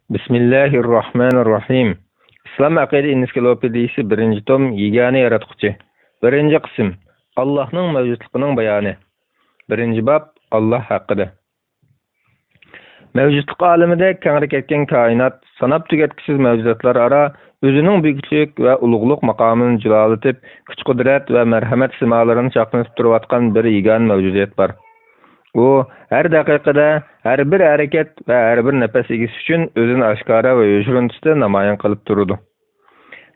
Bismillahirrahmanirrahim. İslam aqida ensiklopediyasi 1-tom yegane yaratquchi. 1-qism. Allohning mavjudligining bayoni. 1-bab Alloh haqida. Mavjudlik olamida kengrik etgan koinot, sanab tugatkisiz mavjudotlar ara o'zining buyuklik va ulug'liq maqomini jilolatib, kuch-qudrat va marhamat simolarini chaqnatib turayotgan bir yegane mavjudiyat bor. U har daqiqada, har bir harakat va har bir nafas egisi uchun o'zini oshkora va yo'shirintisida namoyon qilib turadi.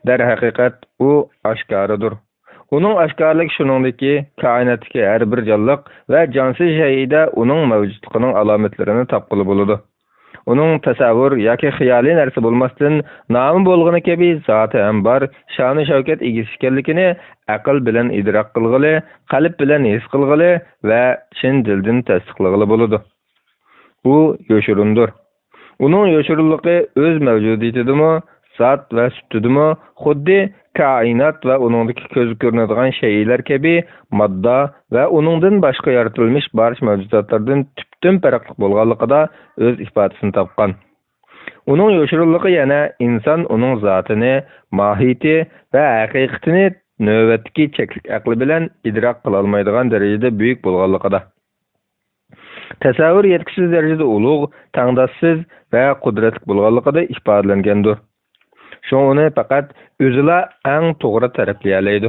Dar haqiqat u oshkoradir. Uning oshkorligi shuningdeki, koinotdagi har bir jonliq va jonsiz shayda uning mavjudligining alomatlarini topqili bo'ladi. Uning tasavvur yoki xiyoliy narsa bo'lmasdan nomi bo'lgani kabi zoti ham bor, sha'ni shavkat egisi ekanligini aql bilan idrok qilg'ili, qalb bilan his qilg'ili va chin dildan tasdiqlag'ili bo'ladi. U yo'shirindir. Uning yo'shirinligi o'z mavjudiyatidimi, zot va sutidimi, xuddi koinot va uningdagi ko'z ko'rinadigan shaylar kabi modda va uningdan boshqa yaratilmish barcha mavjudotlardan tubdan farqli bo'lganligida o'z ifodasini topgan. Uning yo'shirinligi yana inson uning zotini, mohiyati va haqiqatini navbatdagi cheklik aqli bilan idrok qila olmaydigan darajada buyuk bo'lganligida. Tasavvur yetkisiz darajada ulug', tangdossiz va qudratli bo'lganligida ifodalangandir. Uni faqat o'zila eng to'g'ri taraflay oladi.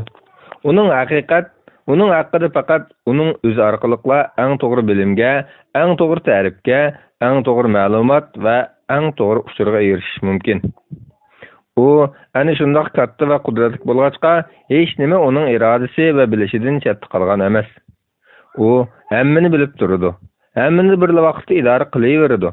Uning haqida faqat uning o'zi orqali eng to'g'ri bilimga, eng to'g'ri ta'rifga, eng to'g'ri ma'lumot va eng to'g'ri uchurga erishish mumkin. U ana shunday katta va qudratli bo'lg'achqa, hech nima uning irodasi va bilishidan chetda qolgan emas. U hammani bilib turadi. Hammani bir vaqtda idora qilaveradi.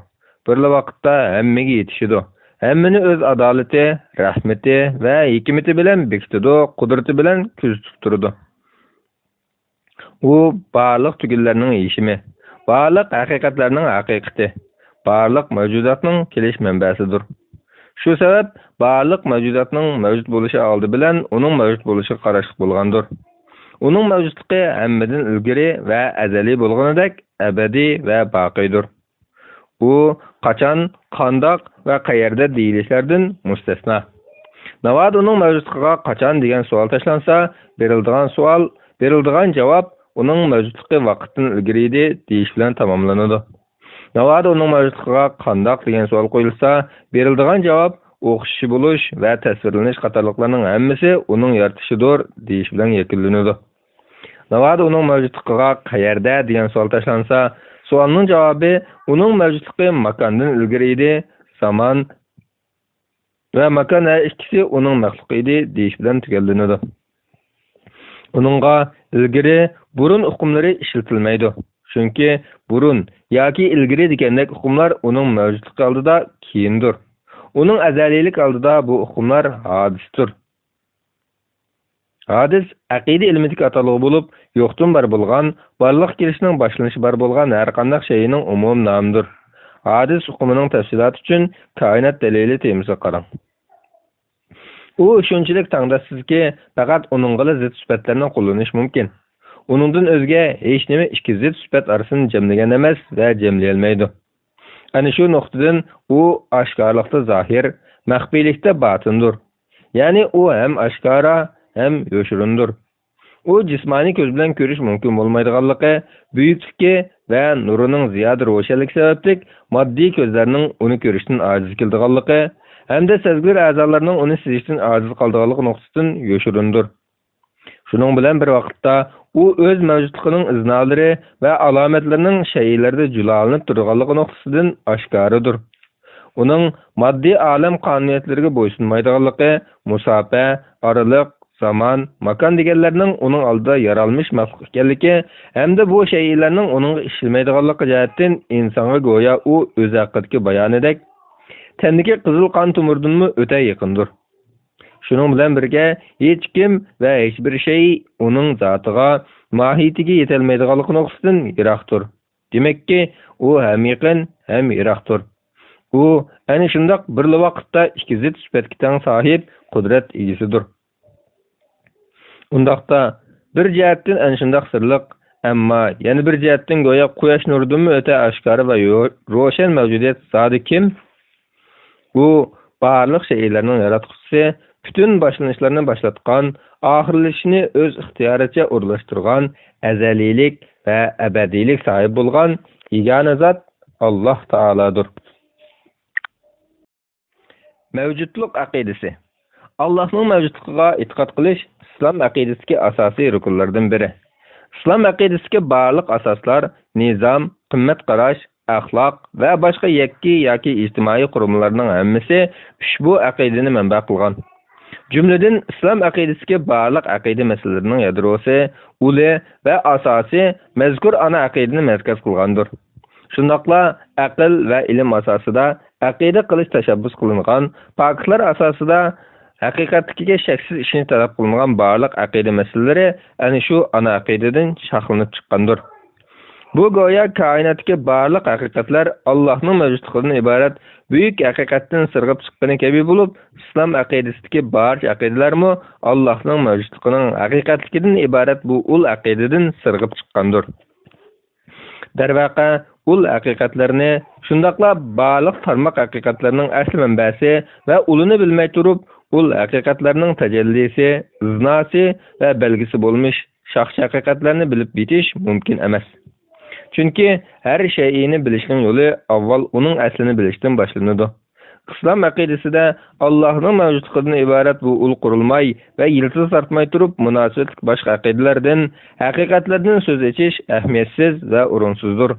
Bir vaqtda hammaga yetishidi. Hammani o'z adolati, rahmati va hikmati bilan bekitadi, qudrati bilan kuzatib turadi. U barliq tugunlarning yeshimi, barliq haqiqatlarning haqiqati, barliq mavjudotning kelish manbasidir. Shu sabab barliq mavjudotning mavjud bo'lishi oldi bilan uning mavjud bo'lishi qarashlik bo'lgandir. Uning mavjudligi hammadan ilgari va azaliy bo'lganidek abadiy va baqidir. U qachon, qandoq va qayerda deyilishlardan mustasno. Navod uning mavjudligiga qachon degan savol tashlansa, berildigan javob uning mavjudligi vaqtdan ilgari edi deyish bilan tamomlanadi. Navod uning mavjudligiga qandoq degan savol qo'yilsa, berildigan javob o'qishi bo'lish va tasvirlanish qatorliqlarning hammasi uning yaratishidir deyish bilan yakunlanadi. Navod uning mavjudligiga qayerda degan savol tashlansa, savolning javobi uning mavjudligi makondan ilgari edi, zamon va makon har ikkisi uning maxluqi edi deyish bilan tugallanadi. Uningga ilgari burun hukmlari ishlatilmaydi. Chunki burun yoki ilgari degandek hukmlar uning mavjudligi oldida keyindir. Uning azaliylik oldida bu hukmlar hodisdir. Hadis aqida ilmidagi ataligi bo'lib, yo'qdan bar bo'lgan, barliq kelishning boshlanishi bar bo'lgan har qanday shayning umum nomidir. Hadis hukmining tafsiloti uchun koinot dalili temasiga qarang. U shunchalik tangdassizki, faqat uningga zid sifatlarni qo'llanish mumkin. Uningdan o'zga hech nima ikki zid sifat orasini jamlagan emas va jamlay olmaydi. Ana shu nuqtadan u oshkorlikda zohir, maxfiylikda botindir. Ya'ni u ham oshkora hem yo'shirindir. U jismoniy ko'z bilan ko'rish mumkin bo'lmaydiganligi, buyukligi va nurining ziyoda ro'shanligi sababli moddiy ko'zlarning uni ko'rishdan ojiz keldiganligi hamda sezgir a'zolarning uni sezishdan ojiz qoldiganligi nuqtasidan yo'shirindir. Shuning bilan bir vaqtda u o'z mavjudligining iznolari va alomatlarining shaylarida julolanib turganligi nuqtasidan oshkoridir. Uning moddiy olam qonuniyatlariga bo'ysunmaydiganligi, musofa, oraliq, zaman, makon deganlarning uning oldida yaralmış maxluq ekanligi hamda bu shaylarning uning ishilmaydiganligi jihatdan insonga go'yo u o'z haqidagi bayonidek tandagi qizil qon tomiridanmi o'ta yaqindir. Shuning bilan birga hech kim va hech bir shay uning zotiga, mohiyatiga yetolmaydiganligi nuqtasidan yiroqdir. Demakki, u ham yaqin, ham yiroqdir. U ana shundoq bir vaqtda ikki zid sifatga teng sohib qudrat egasidir. Undaqda bir jihatdan ana shundoq sirliq, ammo yana bir jihatdan go'yo quyosh nuridanmi o'ta oshkora va ro'shan mavjudiyat zodi kim? Bu barlıq şeylərinin yaratqıcısı, bütün başlanışlarını başlatqan, axırlaşını öz ixtiyarıca urlaşdırğan, əzəlilik və əbədilik sahib bolğan yeganə zat Allah Taaladır. Mövcudluq aqidasi. Allah'ın mövcudluğuna etiqad qilish İslam aqidasiga asosiy rukunlardan biri. İslam aqidasiga barliq asoslar, nizam, qimmat qarash, axloq va boshqa yakki yoki ijtimoiy qurumlarning hammasi ushbu aqidani manba qilgan. Jumladan İslam aqidasiga barliq aqida masalalarining yadrosi, uli va asosi mazkur ana aqidani markaz qilgandir. Shundaqla aql va ilm asosida aqida qilish tashabbus qilingan, poklar asosida haqiqatga shaksiz ishni talab qilingan barliq aqida masalalari ana shu ana aqidadan shaxlanib chiqqandir. Bu go'yo koinotdagi barliq haqiqatlar Allohning mavjudligidan iborat buyuk haqiqatdan sirg'ib chiqqani kabi bo'lib, islom aqidasidagi barcha aqidalarmi Allohning mavjudligining haqiqatligidan iborat bu ul aqidadan sirg'ib chiqqandir. Darvaqa ul haqiqatlarni shundaqla barliq tarmoq haqiqatlarning asl manbasi va ulini bilmay turib, ul haqiqatlarning tajallisi, iznasi va belgisi bo'lmish shaxs haqiqatlarni bilib bitish mumkin emas. Chunki har shayni bilishning yo'li avval uning aslini bilishdan boshlanadi. İslam aqidasida Allohning mavjudligidan iborat bu ul qurilmay va yilsiz sartmay turib, munosabatli boshqa aqidalardan, haqiqatlardan so'z echish ahamiyatsiz va o'rinsizdir.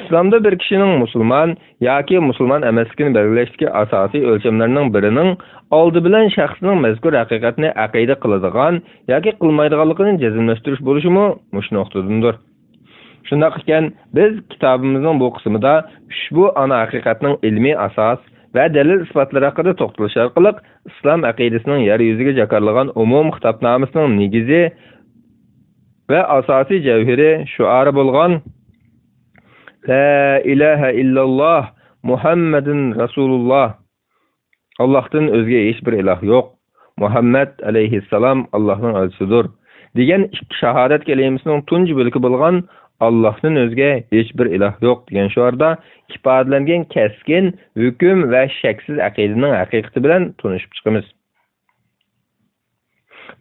İslamda bir kishining musulmon yoki musulmon emasligini belgilashdagi asosiy o'lchamlarning birining oldi bilan shaxsning mazkur haqiqatni aqida qiladigan yoki qilmaydiganligini jazmlashtirish bo'lishimi mush nuqtadandir. Shundaq ekan, biz kitobimizning bu qismida ushbu ana haqiqatning ilmiy asos va dalil isbotlari haqida to'xtalish orqali islom aqidasining yer yuziga jakarlagan umum kitobnomasining negizi va asosiy javhiri shuari bo'lgan La ilaha illalloh Muhammadun Rasululloh. Allohdan o'zga hech bir iloh yo'q. Muhammad alayhissalom Allohning elchisidir degan shahodat kalimasining tunji bo'ligi bo'lgan Allohdan o'zga hech bir iloh yo'q degan shuarda ifodalangan keskin hukm va shaksiz aqidaning haqiqati bilan tanishib chiqamiz.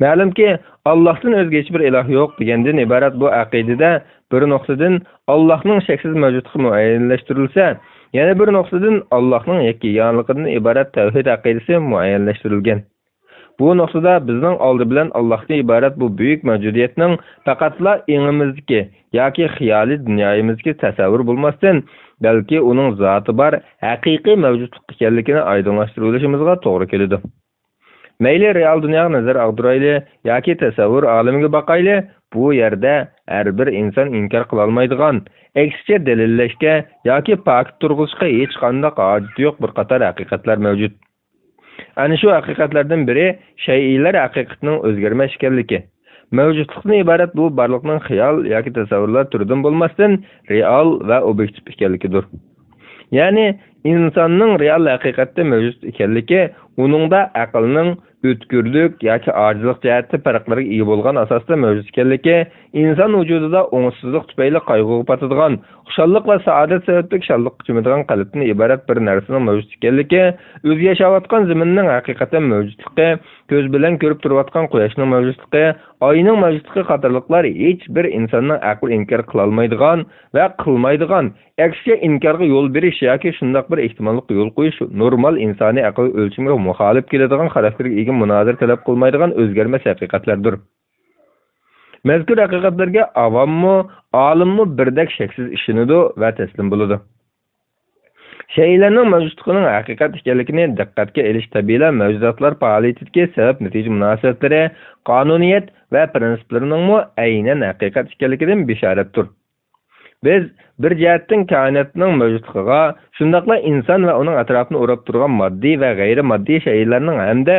Ma'lumki, Allohdan o'zga hech bir iloh yo'q degandan iborat bu aqidada bir nuqtadan Allohning shaksiz mavjudligi muayyanlashtirilsa, yana bir nuqtadan Allohning yakkayanligidan iborat tavhid aqidasi muayyanlashtirilgan. Bu nuqtada bizning oldi bilan Allohdan iborat bu buyuk mavjudiyatning faqatla ingimizdagi yoki xiyoliy dunyoyimizga tasavvur bo'lmasdan, balki uning zoti bor haqiqiy mavjudlik ekanligini oydinlashtirishimizga to'g'ri keladi. Mayli real dunyoga nazar ag'dirayli yoki tasavvur olamiga boqayli, bu yerda har bir inson inkor qila olmaydigan, aksicha dalillashga yoki pok turg'izishga hech qanday hojat yo'q bir qator haqiqatlar mavjud. Ana shu haqiqatlardan biri shay'iylar haqiqatining o'zgarmas ekanligi. Mavjudlikdan iborat bu barliqning xiyol yoki tasavvurlar turidan bo'lmasdan real va obyektiv ekanligidir. Ya'ni insonning real haqiqatda mavjud ekanligi uningda aqlning o'tkirlik yoki ojizlik jihati farqlariga ega bo'lgan asosda mavjud ekanligi, inson vujudida o'ngsizlik tufayli qayg'uga patadigan, xushallik va saodat sababli shalliq chimirgan qalbdan iborat bir narsaning mavjud ekanligi, o'zi yashayotgan zaminning haqiqatan mavjudligi, ko'z bilan ko'rib turayotgan quyoshning mavjudligi, oyning mavjudligi qatorliqlar hech bir insonning aqli inkor qila olmaydigan va qilmaydigan, aksiga inkorga yo'l berish yoki shundoq bir ehtimollikqa yo'l qo'yish normal insoniy aql o'lchamiga muxolif keladigan xarakterga ega munozara talab qilmaydigan o'zgarmas haqiqatlardir. Mazkur haqiqatlarga avommi, olimmi birdek shaksiz ishonadi va taslim bo'ladi. Shaylarning mavjudligining haqiqat ekanligini diqqatga olish tabiiy mavjudotlar faoliyatiga sabab natija munosabatlari, qonuniyat va prinsiplarining aynan haqiqat ekanligidan bishoratdir. Biz bir jihatdan koinotning mavjudligiga, shundaqla inson va uning atrofini o'rab turgan moddiy va g'ayri-moddiy shaylarning hamda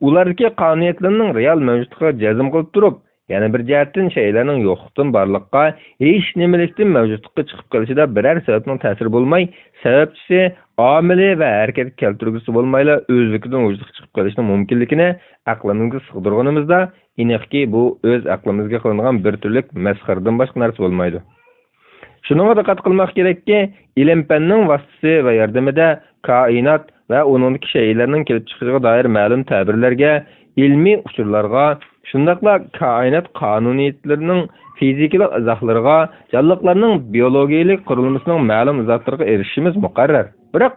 ulardagi qonuniyatlarning real mavjudligiga jazm qilib turib, yana bir jihatdan shaylarning yo'qlikdan borliqqa, hech nimalikdan mavjudlikka chiqib qolishida biror sababning ta'siri bo'lmay, sababchisi, omili va harakat keltirgisi bo'lmayla o'zligidan vujudga chiqib qolishning mumkinligini aqlimizga sig'dirganimizda, aniqki bu o'z aqlimizga qilingan bir turlik masxardan boshqa narsa bo'lmaydi. Şununğa diqqat qilmoq kerakki, ilm-fanning vositasi va yordamida koinot va uningdagi shaylarning kelib chiqishiga doir ma'lum ta'birlarga, ilmiy uchurlarga, shundaqla koinot qonuniyatlarining fizikalik izohlariga, jonliqlarning biologiyalik qurilmasining ma'lum izohlariga erishishimiz muqarrar. Biroq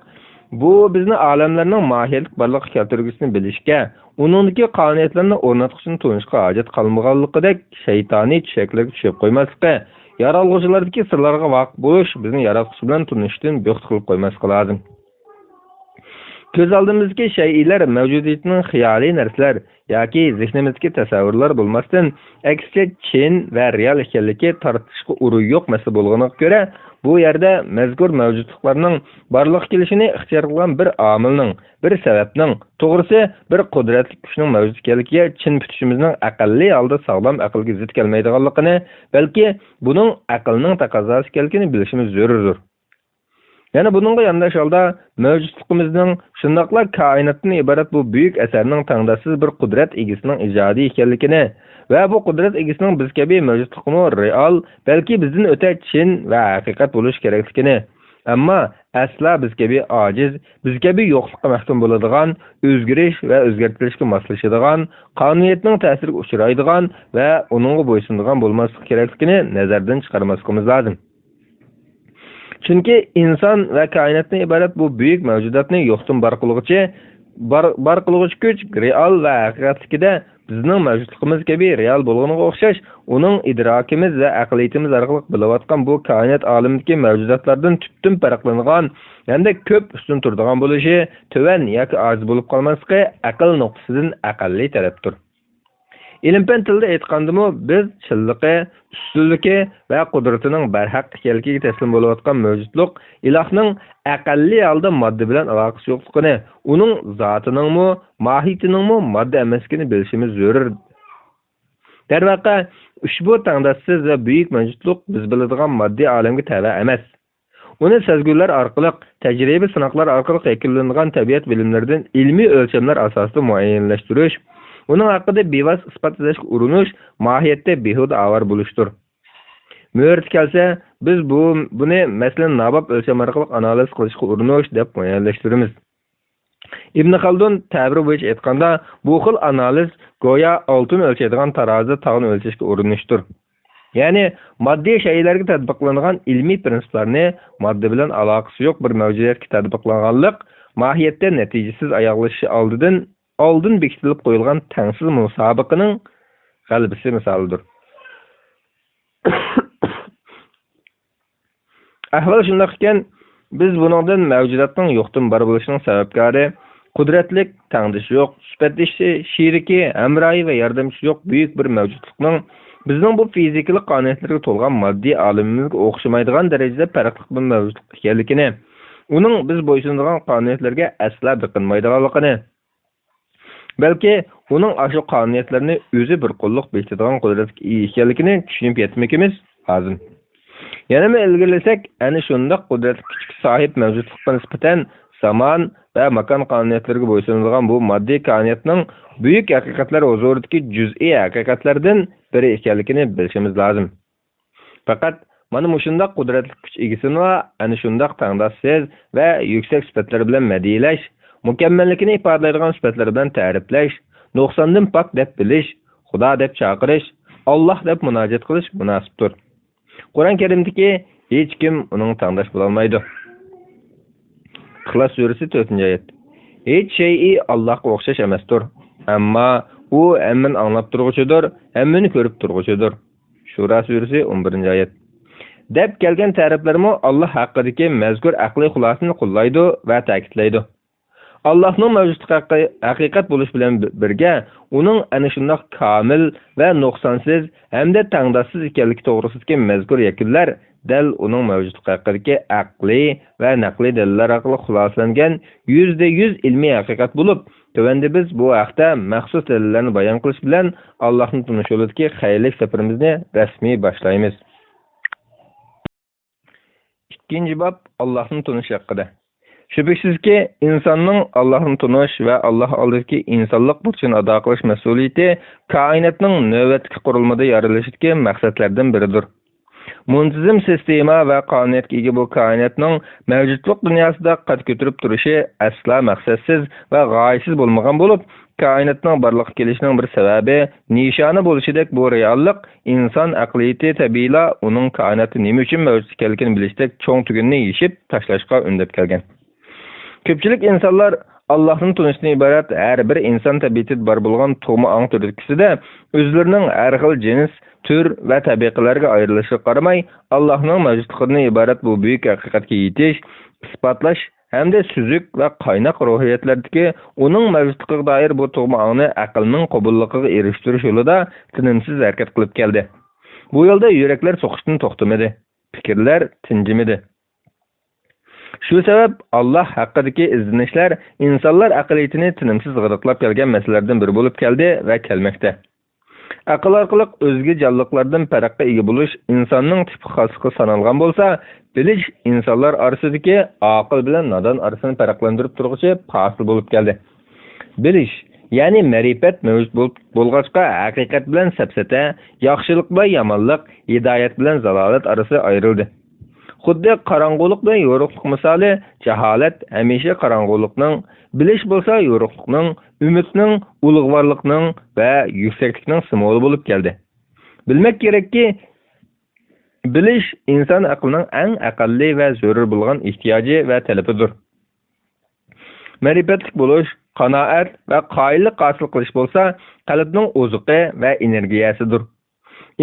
bu bizni olamlarning mohiyatlik borliqqa keltirgisini bilishga, uningdagi qonuniyatlarni o'rnatishni tunishga hojat qolmaganligidek shaytoniy tushaklarga tushib qo'ymaslikka, yaralg'uvchilardagi sirlarga voqif bo'lish bizni yaratuvchi bilan tunishdan bo'xt qilib qo'ymaslik lozim. Ko'z oldimizdagi shaylar mavjudiyatining xiyoliy narsalar yoki zihnimizdagi tasavvurlar bo'lmasdan, aksicha chin va real ekanligi tortishga uri yo'q masala bo'lganiga ko'ra, bu yerda mazkur mavjudliklarning borliq kelishini ixtiyor qilgan bir omilning, bir sababning, to'g'risi bir qudratli kuchning mavjud ekanligiga chin tutishimizning aqlli holda sog'lom aqlga zid kelmaydiganligini, balki buning aqlning taqozosi ekanligini bilishimiz zarurdir. Yani bununla yandaş holda mavjudligimizning shundoqla koinotdan iborat bu buyuk asarning tangdassiz bir qudrat egisining ijodiy ekanligini va bu qudrat egisining biz kabi mavjudligini real, balki bizdan o'ta chin va haqiqat bo'lish kerakligini, ammo asla biz kabi ojiz, biz kabi yo'qlikqa mahkum bo'ladigan, o'zgarish va o'zgartirishga moslashadigan, qonuniyatning ta'siriga uchraydigan va uningga bo'ysunadigan bo'lmasligi kerakligini nazardan chiqarmasligimiz lozim. Chunki inson va koinotdan iborat bu buyuk mavjudotni yo'qdan bor qilguvchi kuch real va haqiqatlikda bizning mavjudligimiz kabi real bo'lganiga o'xshash, uning idrokimiz va aqliyatimiz orqali bilayotgan bu koinot olamidagi mavjudotlardan tubdan farqlanadigan, hamda ko'p ustun turadigan bo'lishi, to'van yoki ojiz bo'lib qolmasligi aql nuqtasidan aqalli tarafdir. İlim-fan tilida aytgandimi, biz chilligi, ustunligi va qudratining barhaq ekanligiga taslim bo'layotgan mavjudlik ilohning aqalli holda modda bilan aloqasi yo'qligini, uning zotiningmi, mohiyatiningmi modda emasligini bilishimiz zarur. Darvaqa, ushbu tangdassiz va buyuk mavjudlik biz biladigan moddiy olamga tava emas. Uni sezgular orqali, tajriba sinoqlar orqali shakllangan tabiat bilimlaridan ilmiy o'lchamlar asosida muayyanlashtirish, uning haqida bevas isbotlashga urinish mohiyatda behuda avar bo'lishdir. Mo'rt kelsa, biz buni masalan nabob o'lcham orqali analiz qilishga urinish deb muayyanlashtiramiz. Ibn Khaldun ta'biri bo'yicha aytganda, bu xil analiz go'yo oltin o'lchaydigan tarozi tog'ni o'lchashga urinishdir. Ya'ni moddiy shaylarga tatbiqlangan ilmiy prinsiplarni modda bilan aloqasi yo'q bir mavjudiyatga tatbiqlanganlik mohiyatda natijasiz oyoqlashishi oldin bekitilib qo'yilgan tangsiz musobaqaning g'alabasi misolidir. Ahvol shunday ekan, biz buningdan mavjudotning yo'qdan bor bo'lishining sababkori, qudratlik, tangdishi yo'q, sifatlishi, sheriki, hamrohi va yordamchisi yo'q buyuk bir mavjudlikning bizning bu fizikalik qonuniyatlarga to'lgan moddiy olamimizga o'xshamaydigan darajada farqli bir mavjudlik ekanligini, uning biz bo'ysunadigan qonuniyatlarga asla biqinmaydiganligini, balki uning ashu qonuniyatlarini o'zi bir qo'lliq bekitadigan qudratga ega ekanligini tushunib yetmekimiz lozim. Yana ilgirlasak, ana shunday qudratli kuchga sahib mavjudlikqa nisbatan zamon va makon qonuniyatlariga bo'ysunadigan bu moddiy koinotning buyuk haqiqatlar huzuridagi juz'iy haqiqatlardan biri ekanligini bilishimiz lozim. Faqat mana shunday qudratli kuch egisini va ana shunday tangdassiz va yuksak sifatlar bilan madiylash, mukammallikni ifodalaydigan sifatlar bilan ta'riflash, nuqsondan pok deb bilish, Xudo deb chaqirish, Alloh deb munojat qilish munosibdir. Qur'on Karimdagi hech kim uning tangdash bo'la olmaydi. İxlos surasi 4-oyat. Hech shay'i Allohga o'xshash emasdir, ammo u hamman anglab turg'uchidir, hammani ko'rib turg'uchidir. Shura surasi 11-oyat. Deb kelgan ta'riflarmi Alloh haqidagi mazkur aqliy xulosani qo'llaydi va ta'kidlaydi. Allohning mavjudligi haqiqat bo'lish bilan birga, uning ana shunday komil va nuqsonsiz hamda tangdassiz ekanligi to'g'risidagi mazkur yakunlar dal uning mavjudligi haqidagi aqliy va naqliy dalillar orqali xulosalangan 100% ilmiy haqiqat bo'lib, tövəndə biz bu haqda maxsus dalillarni bayon qilish bilan Allohning tunish yo'lidagi xayrli safarimizni rasmiy boshlaymiz. Ikkinchi bob Allohning tunishi haqida. Shubhasizki, insonning Allohni tunish va Alloh oldidagi insonlik burchini ado qilish mas'uliyati koinotning navbatdagi qurilmada yorilishidagi maqsadlardan biridir. Muntazam sistema va qonuniyatga ega bu koinotning mavjudlik dunyosida qad ko'tarib turishi asla maqsadsiz va g'oyasiz bo'lmagan bo'lib, koinotning borliqqa kelishining bir sababi, nishoni bo'lishidek bu reallik inson aqliyati tabiiyla uning koinotda nima uchun mavjud ekanligini bilishdek cho'ng tugunni yeshib tashlashga undab kelgan. Ko'pchilik insonlar Allohning tunishdan iborat har bir inson tabiatida bor bo'lgan tug'ma ong turkisida o'zlarining har xil jins, tür va tabiqalarga ayrilishiga qaramay, Allohning mavjudligidan iborat bu buyuk haqiqatga yetish, isbotlash hamda suzuk va qaynoq ruhiyatlardagi uning mavjudligiga doir bu tug'ma ongni aqlning qabulligiga erishtirish yo'lida tinimsiz harakat qilib keldi. Bu yo'lda yuraklar so'qishdan to'xtamadi, fikrlar tinjimadi. Shu sabab Allah haqidagi izlanishlar insonlar aqliyatini tinimsiz g'iriqlab kelgan masalalardan biri bo'lib keldi va kelmoqda. Aql orqali o'zga jonliqlardan farqqa ega bo'lish insonning tipi xosligi sanalgan bo'lsa, bilish insonlar orasidagi aql bilan nodon orasini farqlantirib turuvchi fasil bo'lib keldi. Bilish, ya'ni ma'rifat mavjud bo'lg'achqa haqiqat bilan safsata, yaxshilik bilan yomonlik, hidoyat bilan zalolat orasi ayrildi. Xuddi qorong'ulik bilan yorug'lik misoli, jaholat hamisha qorong'ulikning, bilish bo'lsa yorug'likning, umidning, ulug'vorlikning va yuksaklikning simvoli bo'lib keldi. Bilmak kerakki, bilish inson aqlining eng aqalli va zarur bo'lgan ehtiyoji va talabidir. Ma'rifatlik bo'lish, qanoat va qoyillik hosil qilish bo'lsa, qalbning ozuqi va energiyasidir.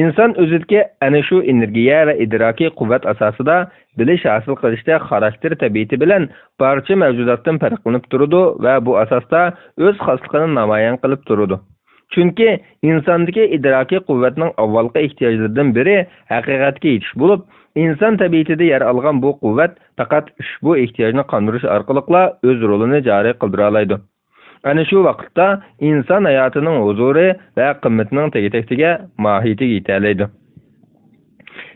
İnsan o'zidagi ana shu energiya va idrokiy quvvat asosida bilish hosil qilishda xarakter tabiati bilan barcha mavjudotdan farqlanib turadi va bu asosda o'z xosligini namoyon qilib turadi. Chunki insondagi idrokiy quvvatning avvalgi ehtiyojlaridan biri haqiqatga yetish bo'lib, inson tabiatida yer olgan bu quvvat faqat ushbu ehtiyojni qondirish orqali o'z rolini joriy qildira oladi. Ana shu vaqtda inson hayotining huzuri va qimmatining tegi-tagiga mohiyatiga yetalaydi.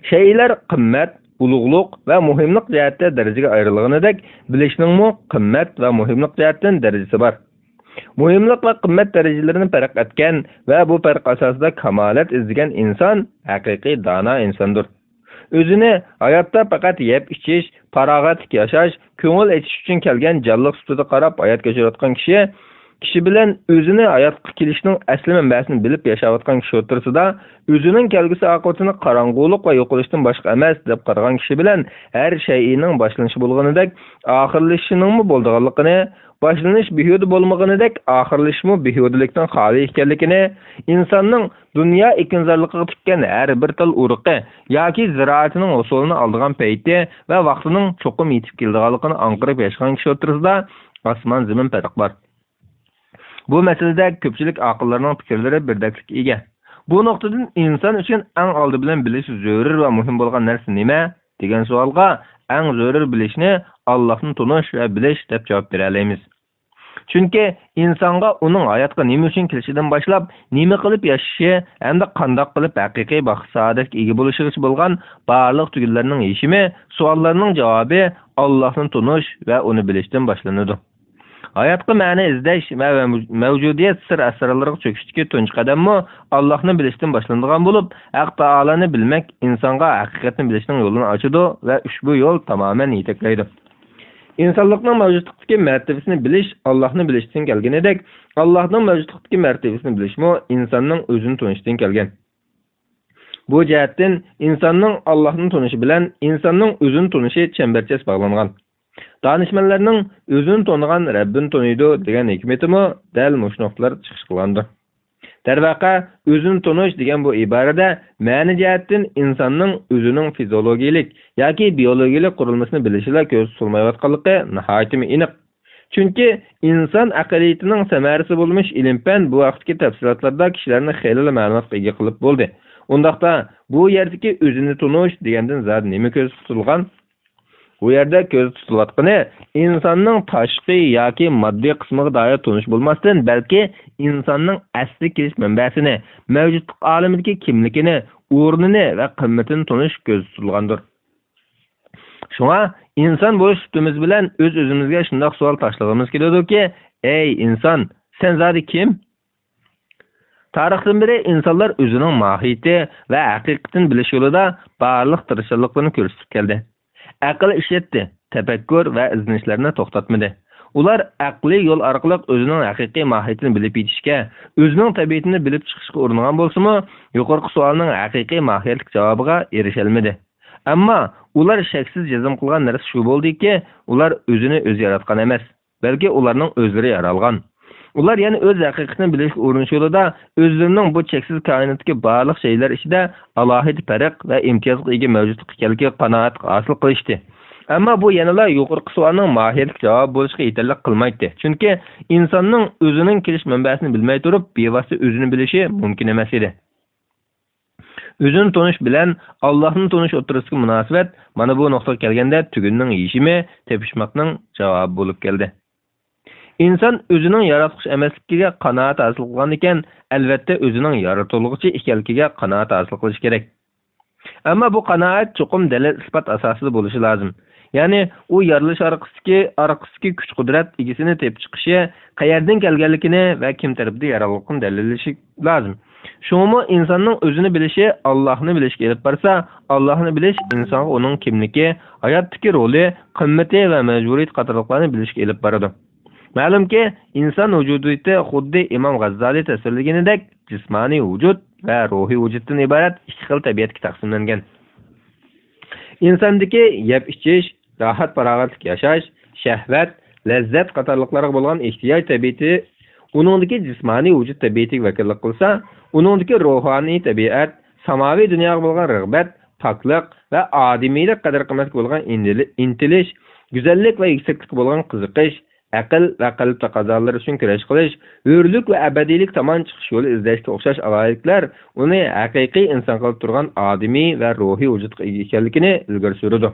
Shaylar qimmat, ulug'liq va muhimlik jihatda darajaga ayrilganidek, bilishning qimmat va muhimlik jihatdan darajasi bor. Muhimlik va qimmat darajalarini farq etgan va bu farq asosida kamolat izlagan inson haqiqiy dono insondir. O'zini hayotda faqat yeb ichish, farog'atli yashash, ko'ngil etish uchun kelgan jonliq sutida qarab hayot kechirayotgan kishi bilan o'zini hayotga kelishning asli manbasini bilib yashayotgan kishi o'rtasida o'zining kelgusi oqibatini qorong'ulik va yo'qolishdan boshqa emas deb qaragan kishi bilan har shayning boshlanishi bo'lganidek oxirlashishining bo'lganligini, boshlanish behuda bo'lmaganidek oxirlashimi behudalikdan xoli ekanligini, insonning dunyo ekinzorligiga tikkan har bir til urug'i yoki ziroatining usulini oldigan payti va vaqtining cho'qim yetib kelganligini anqirib yashagan kishi o'rtasida osmon zamin farq bor. Bu masalada ko'pchilik aqllarning fikrlari birdaklik ega. Bu nuqtadan inson uchun eng oldi bilan bilish zarur va muhim bo'lgan narsa nima degan savolga eng zarur bilishni Allohni tunish va bilish deb javob bera olamiz. Chunki insonga uning hayotga nima uchun kelishidan boshlab, nima qilib yashashi hamda qanday qilib haqiqiy baxt saodatga ega bo'lishiga bo'lgan barliq tugunlarning yechimi, savollarning javobi Allohni tunish va uni bilishdan boshlanadi. Hayotga ma'ni izlash va mavjudiyat sir asrorlariga cho'kishdagi tunji qadammi Allohni bilishdan boshlanadigan bo'lib, Haq taolani bilmak insonga haqiqatni bilishning yo'lini ochadi va ushbu yo'l tamoman yetaklaydi. İnsanlıqның mavjudluqdagi martabasini bilish Allohni bilishdan kelganidek, Allohning mavjudluqdagi martabasini bilishmi insonning o'zini tunishdan kelgan. Bu jihatdan insonning Allohni tunishi bilan insonning o'zini tunishi chambarchas bog'langan. Danışmanlarning o'zini tonigan Rabbini taniydi degan hikmetimi dal mushnoqlar chiqish qilgandi. Darvaqa o'zini tonish degan bu iborada ma'ni jihatdan insonning o'zining fiziologik yoki biologik qurilmasini bilishila ko'z tutilmayotganligi nihoyatda aniq. Chunki inson aqliyatining samarasi bo'lmish ilm-fan bu vaqtdagi tafsilotlarda kishilarni xeyli ma'lumotga ega qilib bo'ldi. Undaqda bu yerdagi o'zini tonish degandan zot nima ko'z tutilgan? Bu yerda ko'z tutilayotgani insonning tashqi yoki moddiy qismiga doir tunish bo'lmasdan, balki insonning asli kelish manbasini, mavjudlik olamidagi kimligini, o'rnini va qimmatini tunish ko'z tutilgandir. Shunga inson bo'lish tutimiz bilan o'z-o'zimizga shunday savol tashlag'imiz keladiki, ey inson, sen zodi kim? Tarixdan beri insonlar o'zining mohiyati va haqiqatini bilish yo'lida barliq tirishchiliklarni ko'rsatib keldi. Aql ishlatdi, tafakkur va izlanishlarni to'xtatmadi. Ular aqliy yo'l orqali o'zining haqiqiy mohiyatini bilib yetishga, o'zining tabiatini bilib chiqishga uringan bo'lsa-mu, yuqorqi savolning haqiqiy mohiyatlik javobiga erisha olmadi. Ammo ular shaksiz jazm qilgan narsa shu bo'ldiki, ular o'zini o'zi yaratgan emas, balki ularning o'zlari yaralgan. Ular yana o'z haqiqatini bilishga urinish yo'lida o'zlarining bu cheksiz koinotdagi barliq shaylar ichida alohida farq va imtiyozga ega mavjudlik ekanligiga qanoat hosil qilishdi. Ammo bu yanada yuqorqi savolning mohiyatlik javob bo'lishga yetarli qilmaydi. Chunki insonning o'zining kelish manbasini bilmay turib, bevosita o'zini bilishi mumkin emas edi. O'zini tonish bilan Allohni tonish o'rtasidagi munosabat mana bu nuqtaga kelganda tugunning yeshimi tepishmoqning javobi bo'lib keldi. İnsan o'zining yaratqush emasligiga qanoat hosil qilgan ekan, albatta o'zining yaratuvchi ekanligiga qanoat hosil qilish kerak. Ammo bu qanoat cho'qim dalil isbot asosida bo'lishi lozim. Ya'ni u yaralish orqasidagi kuch-qudrat egisini tepib chiqishi, qayerdan kelganligini va kim tarafdan yaralganligini dalillashi lozim. Shumi insonning o'zini bilishi Allohni bilishga elib borsa, Allohni bilish insonga uning kimligi, hayotdagi roli, qimmati va majburiyat qatorliqlarni bilishga elib boradi. Ma'lumki, inson vujudida xuddi Imom G'azzali tasvirlaganidek jismoniy vujud va ruhiy vujuddan iborat ikki xil tabiatga taqsimlangan. Insondagi yeb-ichish, rohat-farog'atlik yashash, shahvat, lazzat qatorliqlarga bo'lgan ehtiyoj tabiati uningdagi jismoniy vujud tabiatiga vakillik qilsa, uningdagi ruhoniy tabiat, samoviy dunyoga bo'lgan rag'bat, poklik va odimiylik qadr-qimmatga bo'lgan intilish, go'zallik va yuksaklikka bo'lgan qiziqish, aql va qalb taqozolari uchun kurash qilish, hurlik va abadiylik tomon chiqish yo'li izlashga o'xshash aloyiklar uni haqiqiy inson qilib turgan odimiy va ruhiy vujudga ega ekanligini ilgari suradi.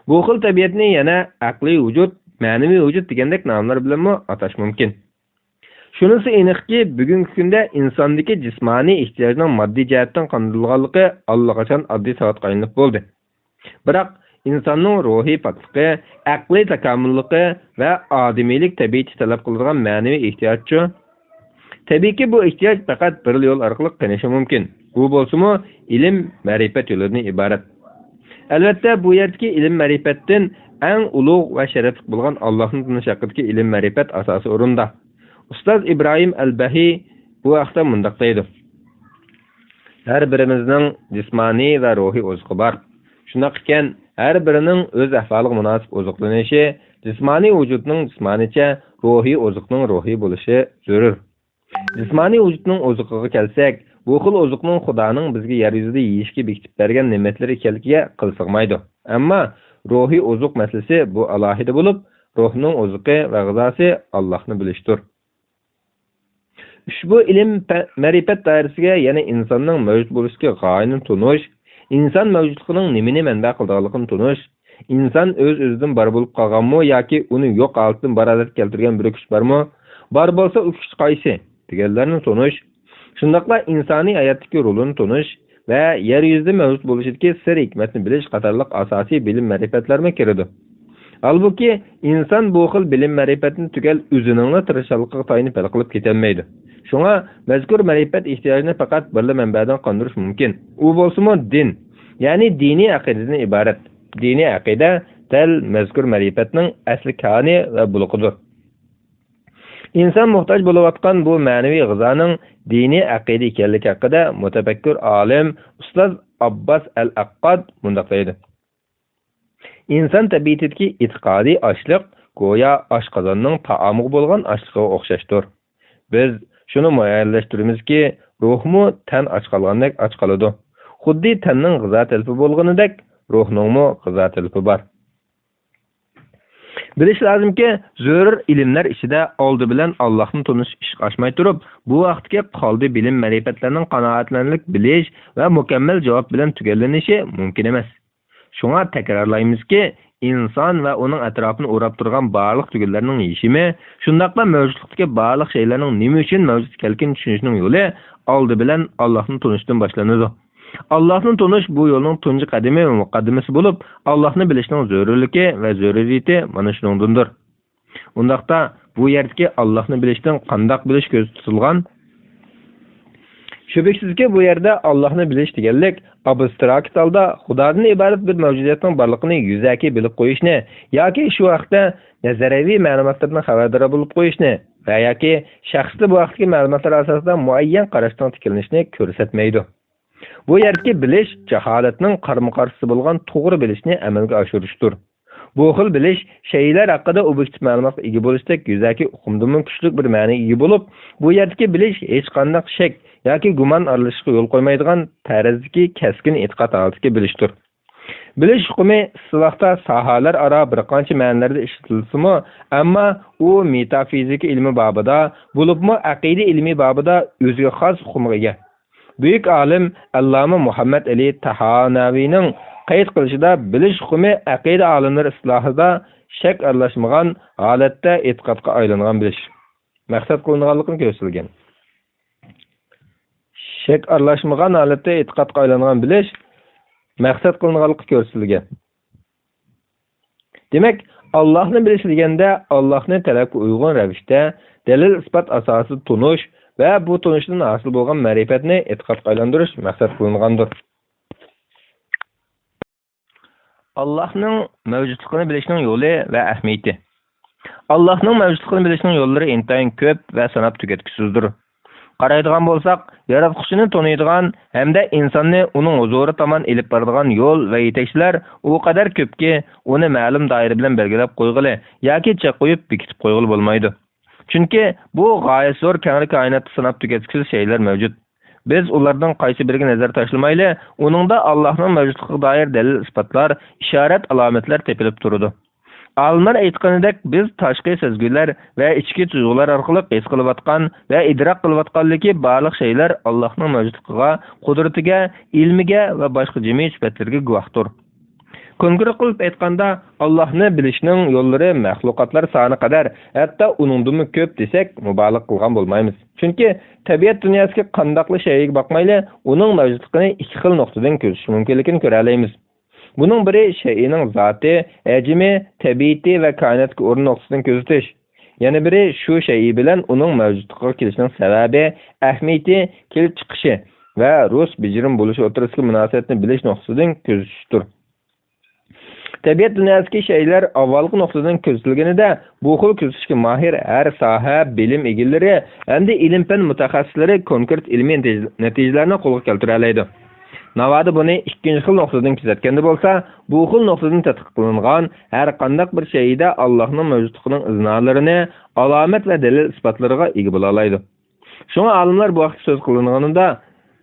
Bu xil tabiatni yana aqliy vujud, ma'naviy vujud degandek nomlar bilan atash mumkin. Shunisi aniqki, bugungi kunda insondagi jismoniy ehtiyojning moddiy jihatdan qondirilganligi allaqachon oddiy savatga aylanib bo'ldi. Biroq insonning ruhiy pokligi, aqliy takomilligi va odimiylik tabiati talab qiladigan ma'naviy ehtiyojchi. Tabiiyki bu ehtiyoj faqat bir yo'l orqali qanishi mumkin. Bu bo'lsa-mu, ilm, ma'rifat yo'lidan iborat. Albatta, bu yerdagi ilm ma'rifatdan eng ulug' va sharafli bo'lgan Allohning tanish haqidagi ilm ma'rifat asosi o'rinda. Ustoz Ibrohim al-Bahiy bu haqda mundaq deydi: Har birimizning jismoniy va ruhiy o'zig'i bor. Shunday ekan, har birining o'z ahvoliga munosib oziqlanishi, jismoniy vujudning jismonicha, ruhiy oziqning ruhiy bo'lishi zarur. Jismoniy vujudning oziqiga kelsak, bu xil oziqning Xudoning bizga yer yuzida yeyishga bekitib bergan ne'matlari ekanligiga qilsig'maydi. Ammo ruhiy oziq masalasi bu alohida bo'lib, ruhning oziqi va g'izosi Allohni bilishdir. Ushbu ilm ma'rifat doirasiga yana insonning mavjud bo'lishiga g'oyani tunish, inson mavjudligining nimani manba qilganligini tunish, inson o'z-o'zidan bor bo'lib qolganmi yoki uni yo'q holatdan barodat keltirgan bir kuch bormi? Bor bo'lsa, u kuch qaysi? deganlarni tunish, shundaqla insoniy hayotdagi rolini tunish va yer yuzida mavjud bo'lishidagi sir hikmatni bilish qatorliq asosiy bilim ma'rifatlarga kiradi. Halbuki inson bu xil bilim ma'rifatni tugal o'zining tirishchiligiga tayinib hal qilib ketolmaydi. Shunga mazkur ma'rifat ehtiyojini faqat bir manbadan qondirish mumkin. U bo'lsa-mu din, ya'ni diniy aqidadan iborat. Diniy aqida dal mazkur ma'rifatning asli koni va bulug'idir. İnsan muhtoj bo'layotgan bu ma'naviy g'izoning diniy aqida ekanligi haqida mutafakkur olim ustoz Abbos al-Aqqad mundaq deydi: İnson tabiatidagi e'tiqodiy ochliq go'yo oshqozonning taomiga bo'lgan ochligiga o'xshashdir. Biz shuni muayyanlashtiramizki, ruhmu tan och qolgandek och qoladi. Xuddi tanning g'izo talfi bo'lganidek, ruhningmi g'izo talfi bor. Bilish lozimki, zarur ilmlar ichida oldi bilan Allohni tanish ish ochmay turib, bu vaqtga qoldi bilim ma'rifatlarning qanoatlanlik bilish va mukammal javob bilan tugallanishi mumkin emas. Shunga takrorlaymizki, inson va uning atrofini o'rab turgan barliq tugunlarning yeshimi, shundaqla mavjudlikdagi barliq shaylarning nima uchun mavjud ekanligini tushunishning yo'li oldi bilan Allohni tanishdan boshlanadi. Allohni tanish bu yo'lning tunji qadami va muqaddimasi bo'lib, Allohni bilishning zarurligi va zaruriyati mana shuningdir. Undaqda bu yerdagi Allohni bilishdan qandoq bilish ko'z tutilgan? Şübhəsizki bu yerdə Allah'ını bilish deganlik abstrakt holda Xudodan iborat bir mavjudiyatning borligini yuzaki bilib qo'yishni yoki shu vaqtda nazariy ma'lumotlardan xabardor bo'lib qo'yishni va yoki shaxsda bu vaqtdagi ma'lumotlar asosida muayyan qarashdan tikilishni ko'rsatmaydi. Bu yerdagi bilish jaholatning qarama-qarshisi bo'lgan to'g'ri bilishni amalga oshirishdir. Bu xil bilish şeyler haqida obyektiv ma'lumotga ega bo'lishda yuzaki uqumdan kuchli bir ma'noga ega bo'lib, bu yerdagi bilish hech qanday shak yoki gumon aralashishga yo'l qo'ymaydigan tarazdagi keskin e'tiqod holatga bilishdir. Bilish hukmi istilohda sohalar aro bir qancha ma'nolarda ishlatilsa-mu, ammo u metafizika ilmi babida, bo'libmi aqida ilmi babida o'ziga xos hukmga ega. Büyük alim Allama Muhammad Ali Tahanaviyning qayd qilishida bilish hukmi aqida olimlari islohida shak aralashmagan holatda e'tiqodga aylangan bilish maqsad qilinganligini ko'rsatilgan. Shak aralashmagan holatda e'tiqodga aylangan bilish maqsad qilinganligi ko'rsatilgan. Demak, Allohni bilish deganda Allohni talabga uyg'un ravishda dalil isbot asosida tunish va bu tunishdan hosil bo'lgan ma'rifatni e'tiqodga aylantirish maqsad qilingandir. Allah'ның mavjudligini bilishning yo'li va ahamiyati. Allah'ның mavjudligini bilishning yo'llari intayin ko'p va sanab tugatkisizdir. Qaraydigan bo'lsak, yaratquchini tanıydigan hamda insonni uning huzuri tomon elib boradigan yo'l va yetakchilar u qadar ko'pki, uni ma'lum doira bilan belgilab qo'yg'ili yoki chek qo'yib bekitib qo'yg'ili bo'lmaydi. Chunki bu g'oyat zo'r kengri koinotda sanab tugatkisiz şeyler mavjud. Biz ulardan qaysi biriga nazar tashlamayli, uningda Allohning mavjudligiga doir dalil isbotlar, ishorat alomatlar tepilib turadi. Olimlar aytganidek, biz tashqi sezgilar va ichki tuyg'ular orqali his qilayotgan va idrok qilayotganligi barliq şeyler Allohning mavjudligiga, qudratiga, ilmiga va boshqa jami sifatlarga guvohdir. Konkret qilib aytganda, Allohni bilishning yo'llari mahluqotlar soni qadar, hatto uningdan ko'p desak, mubolag' qilgan bo'lmaymiz. Chunki tabiat dunyosiga qandaqli shayga boqmayli, uning mavjudligini ikki xil nuqtadan ko'rish mumkinligini ko'ra olamiz. Buning biri shayning zoti, hajmi, tabiati va koinotga o'rin nuqtasidan ko'zatish. Yana biri shu shay bilan uning mavjudligiga kelishining sababi, ahamiyati, kelib chiqishi va rus bijirim bo'lishi o'rtasidagi munosabatni bilish nuqtasidan ko'zatishdir. Tabiat dunyosidagi şeyler avvalgi nuqtadan ko'rsatilganida bu xil ko'rsatishga mahir har soha bilim egillari hamda ilm-fan mutaxassislari konkret ilmiy natijalarni qo'lga keltira oladi. Navoda buni ikkinchi xil nuqtadan kuzatganda bo'lsa, bu xil nuqtadan tadqiq qilingan har qanday bir şeyda Allohning mavjudligining iznalarini, alomat va dalil isbotlariga ega bo'la oladi. Shunga olimlar bu vaqt so'z qilinganida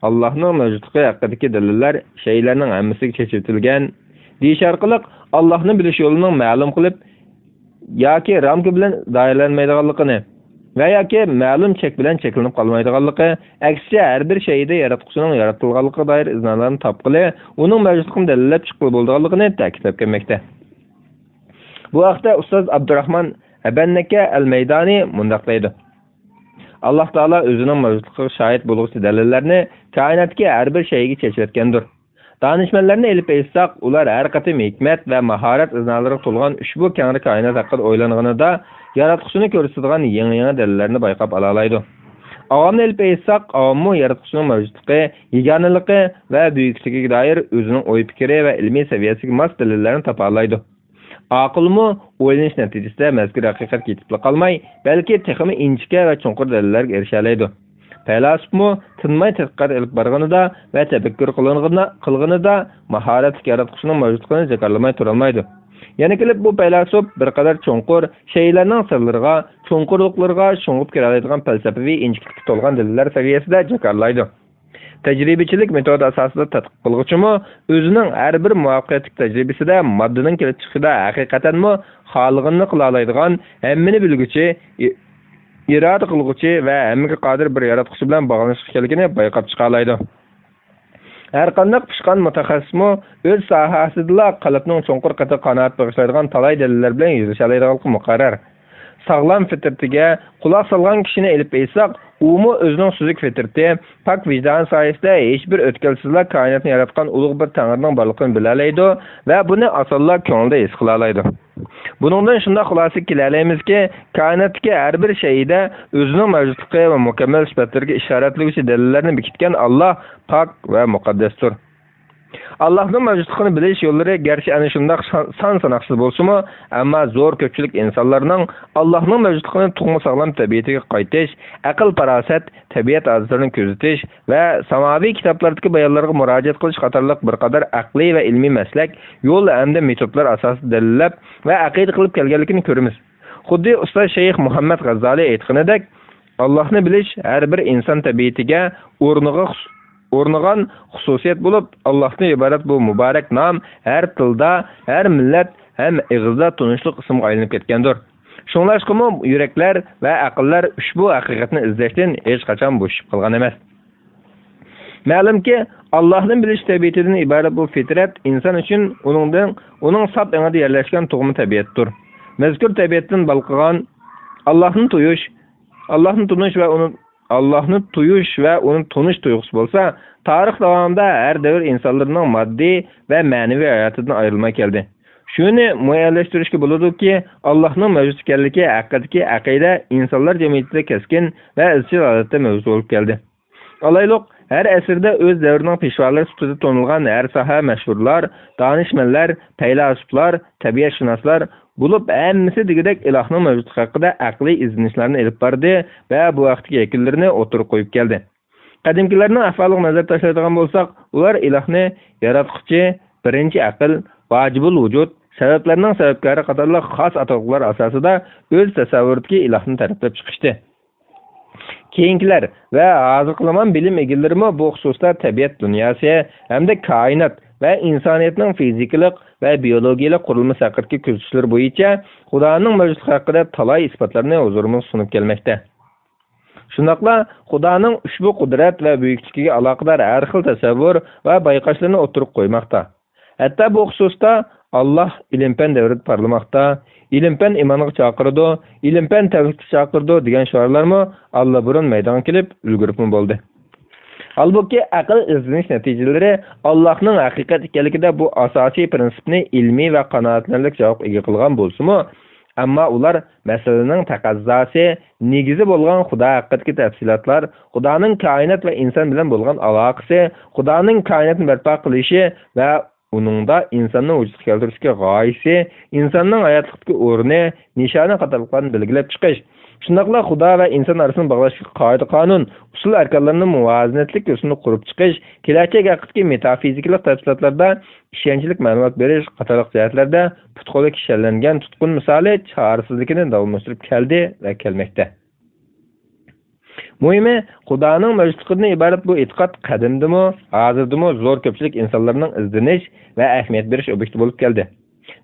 Allohning mavjudligi haqidagi dalillar şeylarning hammasiga chechitilgan deyish orqali Allah'ni bilish yo'lining ma'lum qilib yoki ramka bilan doiralanmaydiganligini va yoki ma'lum chek bilan cheklanib qolmaydiganligi, aksicha har bir şeyda yaratquchining yaratilganligiga doir iznlarni topqili, uning mavjudligini dalillab chiqib bo'lganligini ta'kidlab kelmoqda. Bu haqda ustoz Abdurrahman Abannaka al-Maydani mundaq deydi. Alloh taolo o'zining mavjudligiga shohid bo'luvchi dalillarni koinotga har bir şeyga chechayotgandir. Danışmanlarını elib aytsak, ular har qatim hikmat va mahorat iznalariga to'lgan ushbu kengri koinot haqida o'ylanganida yaratquchini ko'rsatadigan yangi dalillarni bayqab ola oladi. Avomni elib aytsak, avommu yaratquchining mavjudligi, yeganaligi va buyukligiga doir o'zining o'y fikri va ilmiy saviyasiga mos dalillarni topa oladi. Aqlmu o'ylanish natijasida mazkur haqiqatga yetib qolmay, balki texmi inchika va chunqur dalillarga erisha oladi. Faylasufmu tinmay tadqiqot elib borganida va tafakkur qilganida mahoratli yaratquchining mavjudligini jakarlamay turolmaydi. Yana kelib bu faylasuf bir qadar chunqur şeylarning sirlariga, chunqurliklariga sho'ng'ib kiradigan falsafiy injiqlikka to'lgan dalillar saviyasida jakarlaydi. Tajribachilik metodi asosida tadqiq qiluvchimi o'zining har bir muvaffaqiyatli tajribasida moddaning kelib chiqishida haqiqatanmi xohlaganini qila oladigan, hammani bilguchi, iroda qilguvchi va hammaga qodir bir yaratquchi bilan bog'lanish ekanligini bayqab chiqa oladi. Har qanday pishqan mutaxassismi o'z sohasida qalbning chunqur qati qanoat bag'ishlaydigan talay dalillar bilan yuzlasha oladigan muqarrar. Sağlam fitratiga quloq solgan kishini elib aytsak, umu o'zining suzuk fitrati, pak vijdon sayesinde hech bir o'tkalsizlik koinotni yaratgan ulug' bir Tangrining borligini bila oladi va buni osonla ko'ngilda his qila oladi. Buningdan shunda xulosa kelalamizki, koinotdagi har bir shayda o'zining mavjudligi va mukammal sifatlariga ishoratlovchi dalillarni bekitgan Alloh pok va muqaddasdir. Allohning mavjudligini bilish yo'llari garchi ana shunday son-sanoqsiz bo'lsa-mu, ammo zo'r ko'pchilik insonlarning Allohning mavjudligini tug'ma sog'lom tabiatiga qaytish, aql-farosat, tabiat odatlarini kuzatish va samoviy kitoblardagi bayonlarga murojaat qilish qatorliq bir qadar aqliy va ilmiy maslak, yo'l hamda metodlar asosida dalillab va aqida qilib kelganligini ko'ramiz. Xuddi ustoz Shayx Muhammad G'azzoli aytganidek, Allohni bilish har bir inson tabiatiga o'rnagan xususiyat bo'lib, Allohning iborat bu muborak nom har tilda, har millat ham ig'izda tunishli ismga aylanib ketgandir. Shunglashqimi yuraklar va aqllar ushbu haqiqatni izlashdan hech qachon bo'shib qolgan emas. Ma'lumki, Allohni bilish tabiatidan iborat bu fitrat inson uchun uning sap engida yerlashgan tug'ma tabiatdir. Mazkur tabiatdan balqigan Allohni tuyish va uni tunish tuyg'usi bo'lsa, tarix davomida har davr insonlarning moddiy va ma'naviy hayotidan ayrilmay keldi. Shuni muayyanlashtirishga bo'ladiki, Allohning mavjud ekanligi haqidagi aqida insonlar jamiyatida keskin va izchil holatda mavjud bo'lib keldi. Alayliq har asrda o'z davrining peshvolari sifatida tanilgan har soha mashhurlar, donishmandlar, faylasuflar, tabiatshunoslar bo'lib, hammasi degidek ilohning mavjudligi haqida aqliy izlanishlarni olib bordi va bu vaqtdagi yakunlarini o'tirib qo'yib keldi. Qadimkilarning ahvoliga nazar tashlaydigan bo'lsak, ular ilohni yaratquchi, birinchi aql, vojibul vujud, sabablarning sababkori qatorliq xos atoqlar asosida o'z tasavvuridagi ilohni ta'riflab chiqishdi. Keyingilar va hozirgi bilim egallarimi bu xususda tabiat dunyosi hamda koinot va insoniyatning fizikalik va biologiyalik qurilmasi haqidagi kuzatishlar bo'yicha Xudoning mavjudligi haqida talay isbotlarni huzurimizga sunib kelmoqda. Shundaqla Xudoning ushbu qudrat va buyukligiga aloqador har xil tasavvur va bayqashlarni o'tirib qo'ymoqda. Hatto bu xususda Alloh ilm-fan davrida parlamoqda, ilm-fan imonga chaqirdi, ilm-fan tavhidga chaqirdi degan shiorlarmi allaburun maydonga kelib ulgurib bo'ldi. Halbuki aql izlanish natijalari Allohning haqiqat ekanligida bu asosiy prinsipni ilmiy va qanoatlanarli javob ega qilgan bo'lsa-mu, ammo ular masalaning taqozosi, negizi bo'lgan Xudo haqidagi tafsilotlar, Xudoning koinot va inson bilan bo'lgan aloqasi, Xudoning koinotni barpo qilishi va uningda insonni vujudga keltirishga g'oyasi, insonning hayotlikdagi o'rni, nishoni qatorliqlarni belgilab chiqish, shundaqla Xudo va inson orasini bog'lashga qoida-qonun, usul arkonlarning muvozanatlik yo'lini qurib chiqish, kelajak haqidagi metafizikalik tafsilotlarda ishonchlik ma'lumot berish qatorliq jihatlarda putqo'li kishanlangan tutqun misoli chorasizligini davomlashtirib keldi va kelmoqda. Muhimi, Xudoning mavjudligidan iborat bu e'tiqod qadimdimi, hozirdimi zo'r ko'pchilik insonlarning izdanish va ahamiyat berish obyekti bo'lib keldi.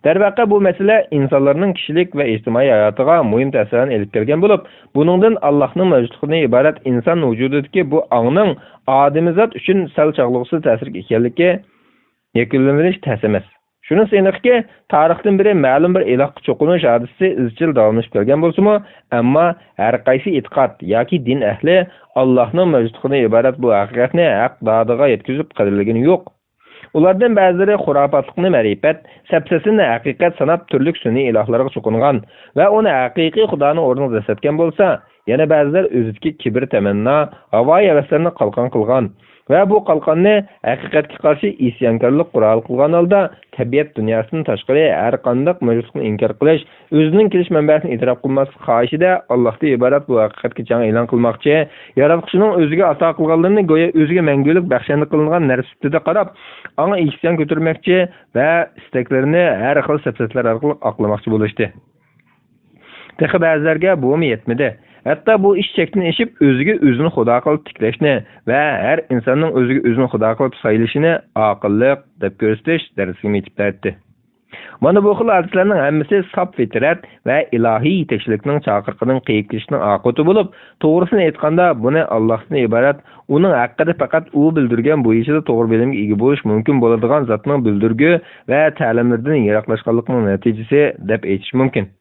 Darvaqa bu masala insonlarning kishilik va ijtimoiy hayotiga muhim ta'sirini olib kelgan bo'lib, buningdan Allohning mavjudligidan iborat inson vujudidagi bu ongning odamzot uchun sal chog'liqsiz ta'sir ekanligi yakunlanish ta'sir emas. Shunisi aniqki, tarixdan beri ma'lum bir ilohga cho'qinish hodisasi izchil davomlashib kelgan bo'lsa-mu, ammo har qaysi e'tiqod yoki din ahli Allohning mavjudligidan iborat bu haqiqatni haq dodiga yetkazib qadrlagani yo'q. Ulardan ba'zilari xurofotlikni ma'rifat, sapsasini haqiqat sanab turli sun'iy ilohlarga cho'qingan va uni haqiqiy Xudoni o'rniga jasatgan bo'lsa, yana ba'zilar o'zidagi kibr tamanno, havoyi havaslarni qalqon qilgan va bu qalqonni haqiqatga qarshi isyonkorlik qurol qilgan holda tabiat dunyosidan tashqari har qanday mavjudlikni inkor qilish, o'zining kelish manbasini e'tirof qilmaslik xohishida Allohdan iborat bu haqiqatga jang e'lon qilmoqchi, yaratuvchining o'ziga ato qilganlarini go'yo o'ziga mangulik baxshanlik qilingan narsa sifatida qarab, anga isyon ko'tarmoqchi va istaklarini har xil sapsatlar orqali oqlamoqchi bo'lishdi. Texi ba'zilarga bu yetmadi. Hatto bu ish chekdan eshib o'ziga o'zini xudo qilib tiklashni va har insonning o'ziga o'zini xudo qilib saylashini aqlliq deb ko'rsatish darsiga yetib aytdi. Mana bu xil hadislarning hammasi saf fitrat va ilohiy yetakchilikning chaqiriqining qiyib kelishning oqibati bo'lib, to'g'risini aytganda buni Allohdan iborat, uning haqqida faqat u bildirgan bo'yicha to'g'ri bilimga ega bo'lish mumkin bo'ladigan zotning bildirgi va ta'limlaridan yiroqlashganlikning natijasi deb aytish mumkin.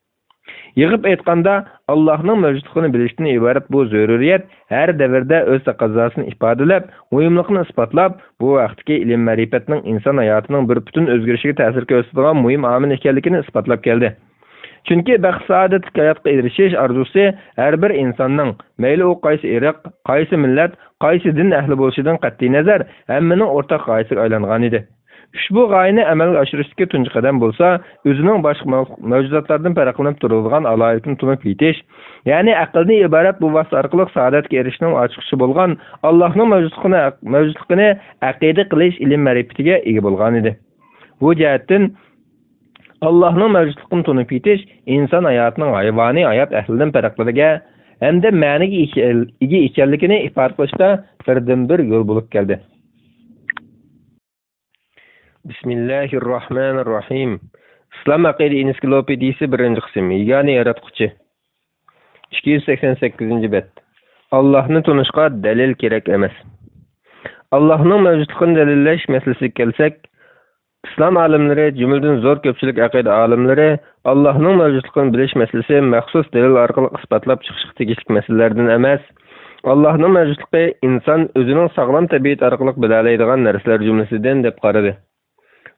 Yig'ib aytganda, Allohning mavjudligini bilishdan iborat bu zaruriyat har davrda o'z taqozosini ifodalab, muhimligini isbotlab, bu vaqtdagi ilm ma'rifatning inson hayotining bir butun o'zgarishiga ta'sir ko'rsatadigan muhim omil ekanligini isbotlab keldi. Chunki baxt saodatli hayotga erishish arzusi har bir insonning, mayli u qaysi irq, qaysi millat, qaysi din ahli bo'lishidan qat'iy nazar, hammaning o'rtaq g'oyasiga aylangan edi. Ushbu g'oyani amalga oshirishga tunji qadam bo'lsa, o'zining boshqa mavjudotlardan farqlanib turadigan aloyatini tunib yetish, ya'ni aqlni iborat bu vosita orqali saodatga erishishning ochiqchi bo'lgan Allohning mavjudligini aqida qilish ilm ma'rifatiga ega bo'lgan edi. Bu jihatdan Allohning mavjudligini tunib yetish inson hayotining hayvoniy hayot ahlidan farqlaniga hamda ma'niga ega ekanligini ifoda qilishda birdan-bir yo'l bo'lib keldi. Bismillahirrohmanirrohim. Islom aqida ensiklopediyasi 1-qism. Yagona yaratquchi. 288-bet. Allohni tunishga dalil kerak emas. Allohning mavjudligini dalillash masalasiga kelsak, islom olimlari, jumladan zo'r ko'pchilik aqida olimlari Allohning mavjudligini bilish masalasi maxsus dalil orqali isbotlab chiqishga tegishli masalalardan emas, Allohning mavjudligi inson o'zining sog'lom tabiat orqali bila oladigan narsalar jumlasidan deb qaradi.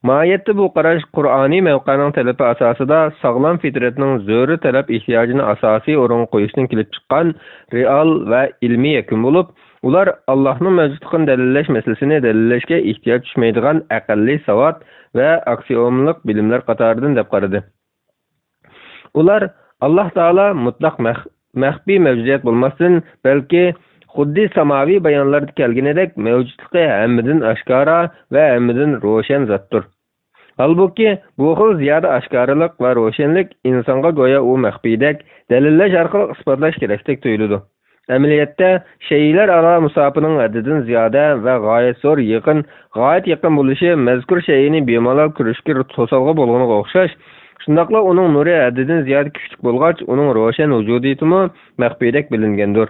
Mohiyatda bu qarash Qur'oniy mavqening talabi asosida sog'lom fitratning zo'ri talab ehtiyojini asosiy o'ringa qo'yishdan kelib chiqqan real va ilmiy yakun bo'lib, ular Allohning mavjudligini dalillash masalasini dalillashga ehtiyoj tushmaydigan aqlli savod va aksiomlik bilimlar qatoridan deb qaradi. Ular Alloh taolo mutlaq maxfiy mavjudiyat bo'lmasdan, balki xuddi samoviy bayonlarda kelganidek mavjudligi hammadan oshkora va hammadan ro'shan zotdir. Halbuki bu xil ziyoda oshkoralik va ro'shanlik insonga go'yo u maxfiydek dalillash orqali isbotlash kerakdek tuyuladi. Amaliyotda shaylar aro musofining haddidan ziyoda va g'oyat yaqin bo'lishi mazkur shayni bemalol ko'rishga to'salg'i bo'lganiga o'xshash, shundaqla uning nuri haddidan ziyoda kuchli bo'lgach, uning ro'shan vujudiyatimi maxfiydek bilingandir.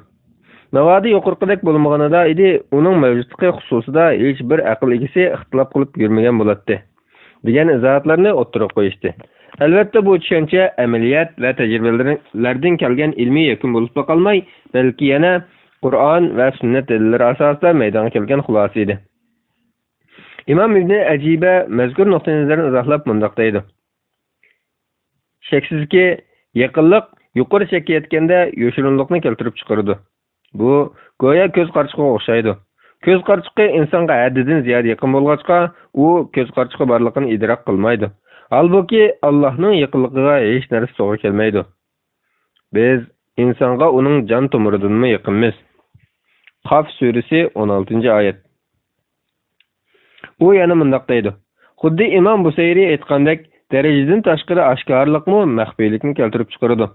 Navodi yuqorqidek bo'lmaganida edi, uning mavjudligi xususida hech bir aql egasi ixtilof qilib yurmagan bo'ladi degan izohatlarni o'ttirib qo'yishdi. Albatta bu tushuncha amaliyat va tajribalardan kelgan ilmiy yakun bo'lib qolmay, balki yana Qur'on va sunnat dalillari asosida maydonga kelgan xulosa edi. Imom Ibn Ajiba mazkur nuqtai nazarni izohlab mundoq deydi: Shaksizki, yaqinlik yuqori chekka yetganda yoshirinlikni keltirib chiqaradi. Bu go'yo ko'z qarchiqqa o'xshaydi. Ko'z qarchiqi insonga haddidan ziyod yaqin bo'lg'achqa, u ko'z qarchiqi borligini idrok qilmaydi. Halbuki Allohning yaqinligiga hech narsa to'g'ri kelmaydi. Biz insonga uning jon tomiridanmi yaqinmiz. Qaf surasi 16-oyat. U yana mundoq deydi: Xuddi Imom Busayri aytgandek, darajadan tashqari oshkorlikmi maxfiylikni keltirib chiqaradi.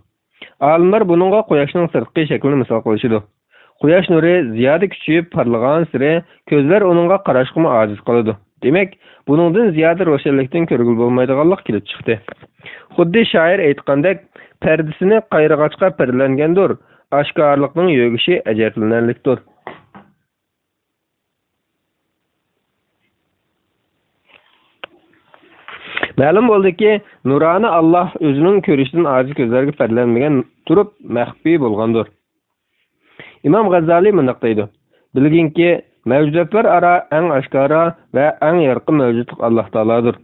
Olimlar buningga quyoshning sirtqi shaklini misol qilishadi. Quyosh nuri ziyoda kuchayib parlagan sari ko'zlar uningga qarashga ojiz qoladi. Demak, buningdan ziyoda ro'shanlikdan ko'rgul bo'lmaydiganlik kelib chiqdi. Xuddi shoir aytgandek, pardasini qayrag'achqa parlangandir, oshkorlikning yo'gishi ajablanarlikdir. Ma'lum bo'ldiki, nurani Alloh o'zining ko'rishidan ojiz ko'zlarga parlanmagan turib maxfiy bo'lgandir. Imom G'azzali mundoq deydi: Bilginki, mavjudotlar aro eng oshkora va eng yorqin mavjudlik Alloh taolodir.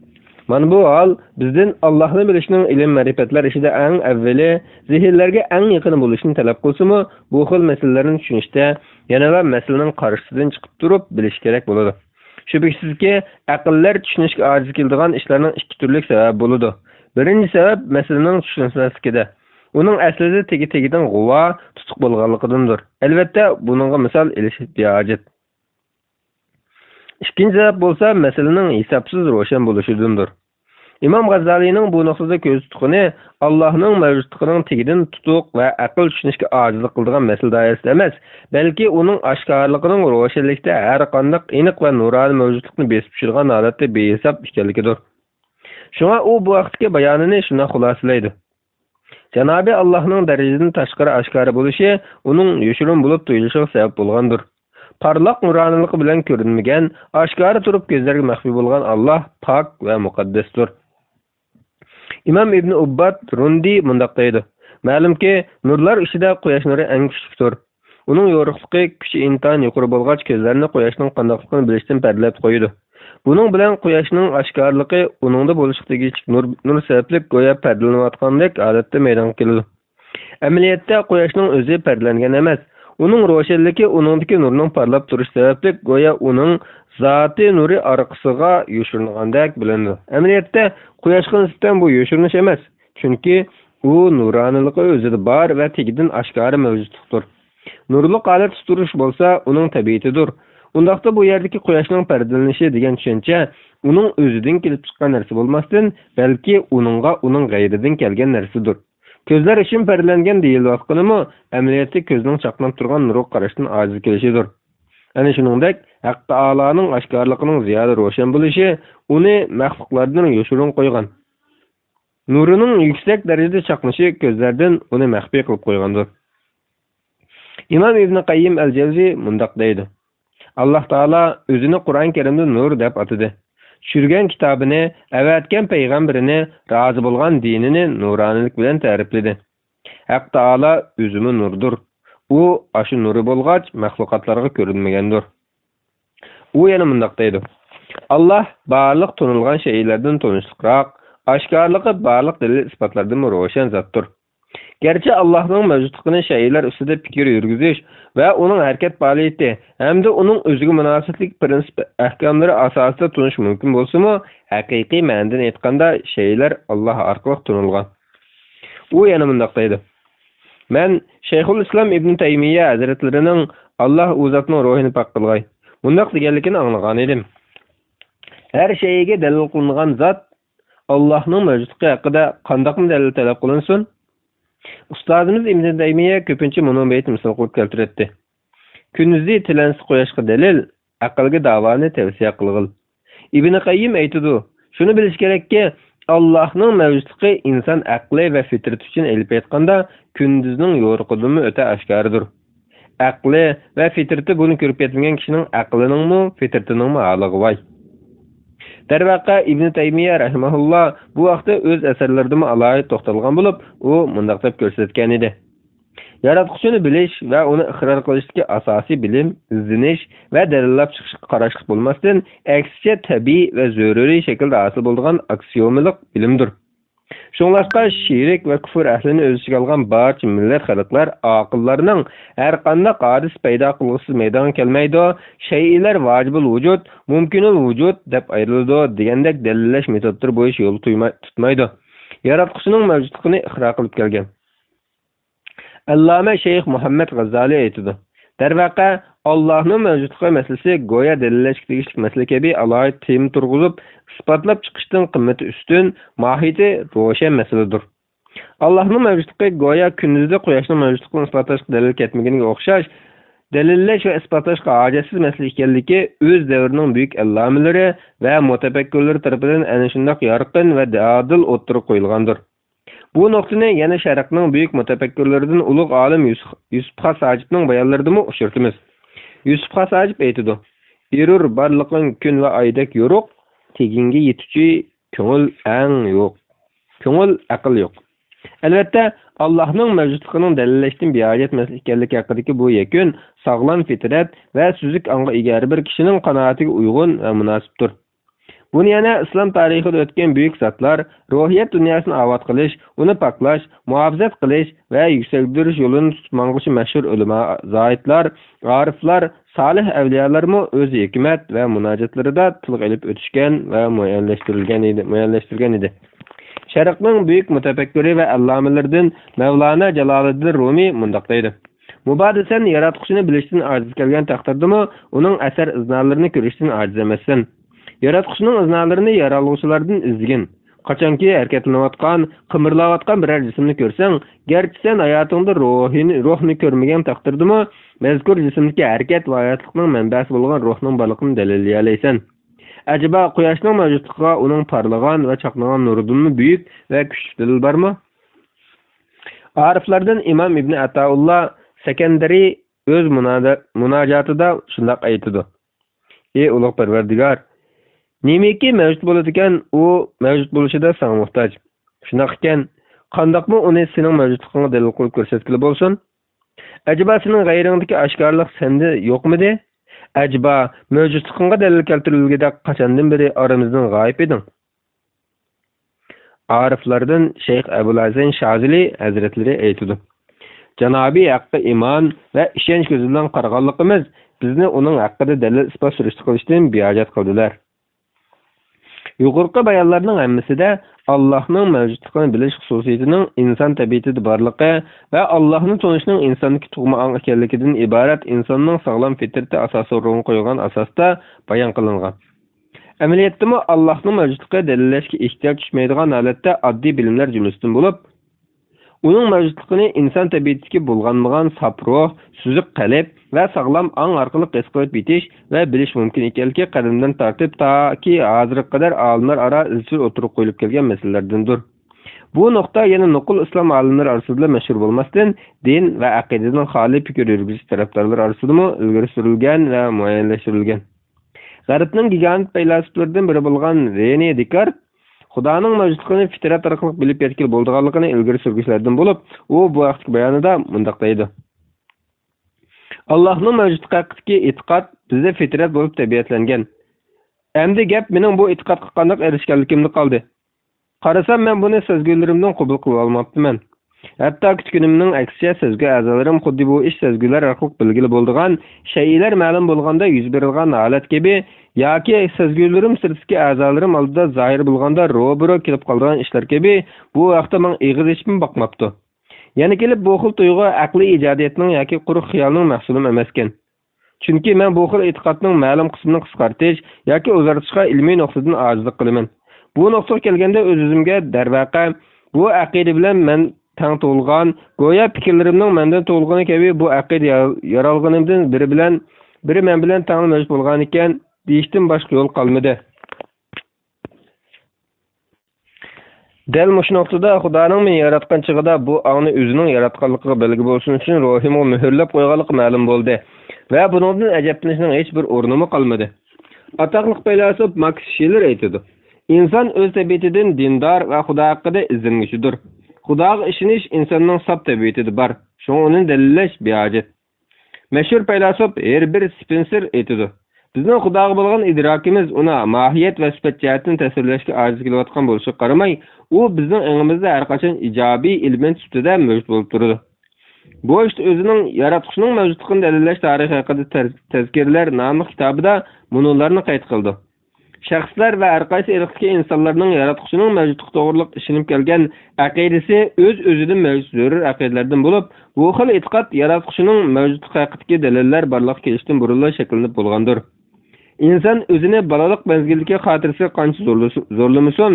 Mana bu hol bizdan Allohni bilishning ilm ma'rifatlar ishida eng avvali zihnlarga eng yaqin bo'lishni talab qilsa-mu, bu xil masalalarni tushunishda yana va masalaning qarshisidan chiqib turib bilish kerak bo'ladi. Shubhasizki, aqllar tushunishga ojiz keladigan ishlarning ikki turli sababi bo'ladi. Birinchi sabab masalaning tushunilmasligida. Uning aslida tegi-tegidan g'uva tutuq bo'lganligidandir. Albatta, buningga misol elish hojat. Ikkinchi sabab bo'lsa, masalaning hisobsiz ro'shan bo'lishidandir. Imom G'azzalining bu nuqtada ko'z tutqani Allohning mavjudligining tegidan tutuq va aql tushunishga ojizlik qiladigan masala doirasida emas, balki uning oshkorligining ro'shanlikda har qanday aniq va nuroniy mavjudlikni besib tushirgan holatda behisob ekanligidir. Shunga u bu vaqtdagi bayonini shunday xulosalaydi: Janobi Allohning darajadan tashqari oshkora bo'lishi uning yoshirin bo'lib tuyulishiga sabab bo'lgandir. Parlaq nuroniligi bilan ko'rinmagan, oshkora turib ko'zlarga maxfiy bo'lgan Alloh pok va muqaddasdir. Imom Ibn Ubbad Rundi mundoq deydi: Ma'lumki, nurlar ichida quyosh nuri eng kuchlidir. Uning yorug'ligi kuchi intayin yuqori bo'lgach, ko'zlarni quyoshning qandoqligini bilishdan pardalab qo'yadi. Buning bilan quyoshning oshkorligi uningda bo'lishga tegishli nur sababli go'yo pardalanayotgandek holatda meydonga keladi. Amaliyotda quyoshning o'zi pardalangan emas. Uning ro'shanligi uningdagi nurning parlab turishi sababli go'yo uning zoti nuri orqasiga yoshirilgandek bilinadi. Amaliyotda quyoshga nisbatan bu yoshirilish emas, chunki u nuroniligi o'zida bor va tegidan oshkora mavjuddir. Nurli holat turish bo'lsa, uning tabiatidir. Undaqda bu yerdagi quyoshning pardalanishi degan tushuncha uning o'zidan kelib chiqqan narsa bo'lmasdan, balki uning g'ayridan kelgan narsadir. Ko'zlar uchun pardalangan deyilayotganimi, amaliyotda ko'zning chaqnab turgan nurga qarashdan ojiz kelishidir. Ana shuningdek, Haq Taoloning oshkorligining ziyoda ro'shan bo'lishi uni maxluqlardan yoshirin qo'ygan. Nurining yuksak darajada chaqnashi ko'zlardan uni maxfiy qilib qo'ygandir. İmam İbn Qayyim al-Jawzi mundaq deydi: Alloh taolo o'zini Qur'on Karimda nur deb atadi. Tushirgan kitobini, avatgan payg'ambarini, rozi bo'lgan dinini nuroniylik bilan ta'rifladi. Haq taolo o'zimi nurdir. U ashu nuri bo'lg'ach maxluqotlarga ko'rinmagandir. U yana mundaq deydi: Alloh barliq tunilgan shaylardan tunishliqroq, oshkorligi barliq dalil isbotlardan ro'shan zotdir. Gerçi Allah'ın mevcutluğunu şeyler üstüde fikir yürgüzüş ve onun hareket faaliyeti hem de onun özgü münasebetlik prensip ahkamları asasında tutunuş mümkün bolsa mı, hakiki ma'nodan aytganda şeyler Allah arqali tunilgan. U yana mundaqdaydi: Men Shayxulislam Ibn Taymiyya Hazratlarining Allah o'z zotning ruhini pak qilgay. Mundaq deganligini anglagan edim. Her şeyge dalil qilingan zot Allah'ning mevcutluğu haqida qandaqmi dalil talab qilinsin? Ustazımız İbn Taymiyya köpünçe bunun beyt misal qilib keltirdi. Kunuzli tilansi qo'yishga dalil, aqlga davoni tavsiya qilg'il. Ibn Qayyim aytadi: Shuni bilish kerakki, Allohning mavjudligi inson aqli va fitrati uchun elib aytganda kunduzning yo'riqidimi o'ta oshkordir. Aqli va fitrati buni ko'rib yetmagan kishining aqliningmi, fitratiningmi halig'i voy. Darvaqa İbn Taymiyya rahimahullah bu vaqtda o'z asarlarida alohida to'xtalgan bo'lib, u mundaq deb ko'rsatgan edi: Yaratquchini bilish va uni iqror qilishdagi asosiy bilim, izlanish va dalillab chiqishga qarashlik bo'lmasdan, aksicha tabiiy va zaruriy shaklda hosil bo'lgan aksiyomalik bilimdir. Shunlashqa shirik va kufr ahlini o'z ichiga olgan barcha millat xalqlar aqllarining har qanday hadis paydo qilg'isiz maydonga kelmaydi, shaylar vojibul vujud, mumkinul vujud deb ayriladi degandek dalillash metodlari bo'yicha yo'l tutmaydi. Yaratquchining mavjudligini iqror qilib kelgan. Allama Shayx Muhammad G'azzali aytadi: Darvaqa Allohning mavjudligi masalasi go'yo dalillashga tegishli masala kabi alohida tema turg'izib, isbotlab chiqishdan qimmati ustun, mohiyati ro'shan masaladir. Allohning mavjudligi go'yo kunduzda quyoshning mavjudligini isbotlashga dalil ketmaganiga o'xshash, dalillash va isbotlashga hojasiz masala ekanligi o'z davrining buyuk allomalari va mutafakkirlar tomonidan ana shunday yorqin va adil o'ttirib qo'yilgandir. Bu nuqtani yana Sharqning buyuk mutafakkirlaridan ulug' olim Yusuf Xasajibning bayonlaridami uchirtimiz. Yusuf Xasajib aytadi: Erur barliqing kun va oydak yo'q, teginga yetuvchi ko'ngil ang yo'q. Ko'ngil aql yo'q. Albatta, Allohning mavjudligining dalillashdan beayat masala ekanligi haqidagi bu yakun sog'lom fitrat va suzuk ongga ega bir kishining qanoatiga uyg'un va munosibdir. Buni yana islom tarixida o'tgan buyuk zotlar ruhiyat dunyosini obod qilish, uni poklash, muhofazat qilish va yuksaltirish yo'lini tutmoqchi mashhur ulamo, zoidlar, oriflar, solih avliyolarmi o'z hikmat va munojatlarida tilga olib o'tishgan va muayyanlashtirgan edi. Sharqning buyuk mutafakkiri va allomalaridan Mavlana Jaloliddin Rumi mundaq deydi: Mubadisan yaratquchini bilishdan ojiz kelgan taqdirdami, uning asar iznalarini ko'rishdan ojiz emassan. Yaratquchning iznalarini yaralg'uvchilardan izgin. Qachonki harakatlanayotgan, qimirlayotgan biror jismni ko'rsang, garchi sen hayotingda ruhni ko'rmagan taqdirdami, mazkur jismdagi harakat va hayotlikning manbasi bo'lgan ruhning borligini dalillay olaysan. Acaba quyoshning mavjudligiga uning parlagan va chaqnagan nuridanmi buyuk va kuchli dalil bormi? Ariflardan Imom Ibn Ataullah Sakandari o'z munojatida shunday aytadi: Ey ulug' Parvardigor, nimaki mavjud bo'ladigan u mavjud bo'lishida sana muhtoj. Shunday ekan, qandoqmi uni sening mavjudligingga dalil qilib ko'rsatgili bo'lsin? Acaba sening g'ayringdagi oshkorlik senda yo'qmidi? Acaba mövcudluğuna delil keltirilgide qaçandan beri aramızdan gayip edin? Ariflardan Şeyh Ebul-Hasan Şazili Hazretleri aytıdı. Janabi haqqı iman ve işenç gözünden qarğanlığımız bizni onun haqqında delil ispat sürüştü qilishdan bihajat qildilar. Yuqorqi bayanlarning hammasida Allah'ның mavjudligini bilish xususiyatining inson tabiatida borligi va Allohni tanishning insondagi tug'ma ong ekanligidan iborat insonning sog'lom fitrati asosi o'rin qo'ygan asosda bayon qilingan. Amaliyotda Allohning mavjudligini dalillashga ehtiyoj tushmaydigan holatda oddiy bilimlar jumlasidan bo'lib, uning mavjudligini inson tabiatidagi bo'lganmagan saf ruh, suzuq qalb va sog'lom ong orqali his qilib bitish va bilish mumkin ekanligi qadimdan tortib toki hozirga qadar olimlar aro izchil o'tirib qo'yilib kelgan masalalardandir. Bu nuqta yana nuqul islom olimlari orasida mashhur bo'lmasdan, din va aqidadan xoli fikr yurgizish tarafdorlar orasida ilgari surilgan va muayyanlashtirilgan. G'arbning gigant faylasuflaridan biri bo'lgan Rene Descartes Xudoning mavjudligini fitrat orqali bilib yetkil bo'lganligini ilgari surguvchilardan bo'lib, u bu vaqtdagi bayonida mundaq deydi. Allohning mavjudligi haqidagi e'tiqod bizda fitrat bo'lib tabiatlangan. Endi gap mening bu e'tiqodga qanday erishganligimni qoldi. Qarasam men buni sezgilarimdan qabul qilib olmabman. Hatto kunimning aksiya sezgi a'zolarim xuddi bu ish sezgilar orqali bilgili bo'lgan shaylar ma'lum bo'lganda yuz berilgan holat kabi yoki sezgilarim sirtki a'zolarim oldida zohir bo'lganda ro'baro kelib qolgan ishlar kabi bu vaqtda men ig'iz ichim boqmabdi. Yana kelib bu xil tuyg'u aqliy ijodiyatning yoki quruq xiyolning mahsuli emaskan. Chunki men bu xil e'tiqodning ma'lum qismini qisqartirish yoki o'zgartirishga ilmiy nuqtadan ojizlik qilaman. Bu nuqtaga kelganda o'z-o'zimga darvaqa bu aqida bilan men tang tug'ilgan, go'yo fikrlarimning mendan tug'ilgani kabi bu aqida yaralganimdan biri men bilan tang mavjud bo'lgan ekan, deyishdan boshqa yo'l qolmadi. Dal mush nuqtada Xudoning meni yaratgan chig'ida bu ongni o'zining yaratganligiga belgi bo'lsin uchun ruhimni muhrlab qo'yganligi ma'lum bo'ldi va buningdan ajablanishning hech bir o'rnimi qolmadi. Atoqli faylasuf Max Scheler aytadi: "Inson o'z tabiatidan dindor va Xudo haqida izlanguchidir. Xudoga ishonish insonning sab tabiatida bor. Shuni uni dalillash behojat." Mashhur faylasuf Herbert Spencer aytadi: "Bizning Xudoga bo'lgan idrokimiz uni mohiyat va sifat jihatdan tasvirlashga ojiz kelayotgan bo'lishiga qaramay, u bizning o'ngimizda har qachon ijobiy element sifatida mavjud bo'lib turadi." Bu işte o'zining yaratqushning mavjudligini dalillash tarixi haqida tazkirlar nomli kitobida munolarni qayd qildi. Shaxslar va har qaysi irqdagi insonlarning yaratqushning mavjudligi to'g'riliq ishinib kelgan aqidasi o'z-o'zidan mavjud zarur aqidalardan bo'lib, bu xil e'tiqod yaratqushning mavjudligi haqidagi dalillar borliq kelishdan burunla shakllanib bo'lgandir. İnsan o'zini balalik mezgildagi xotirasiga qancha zo'rlamasin,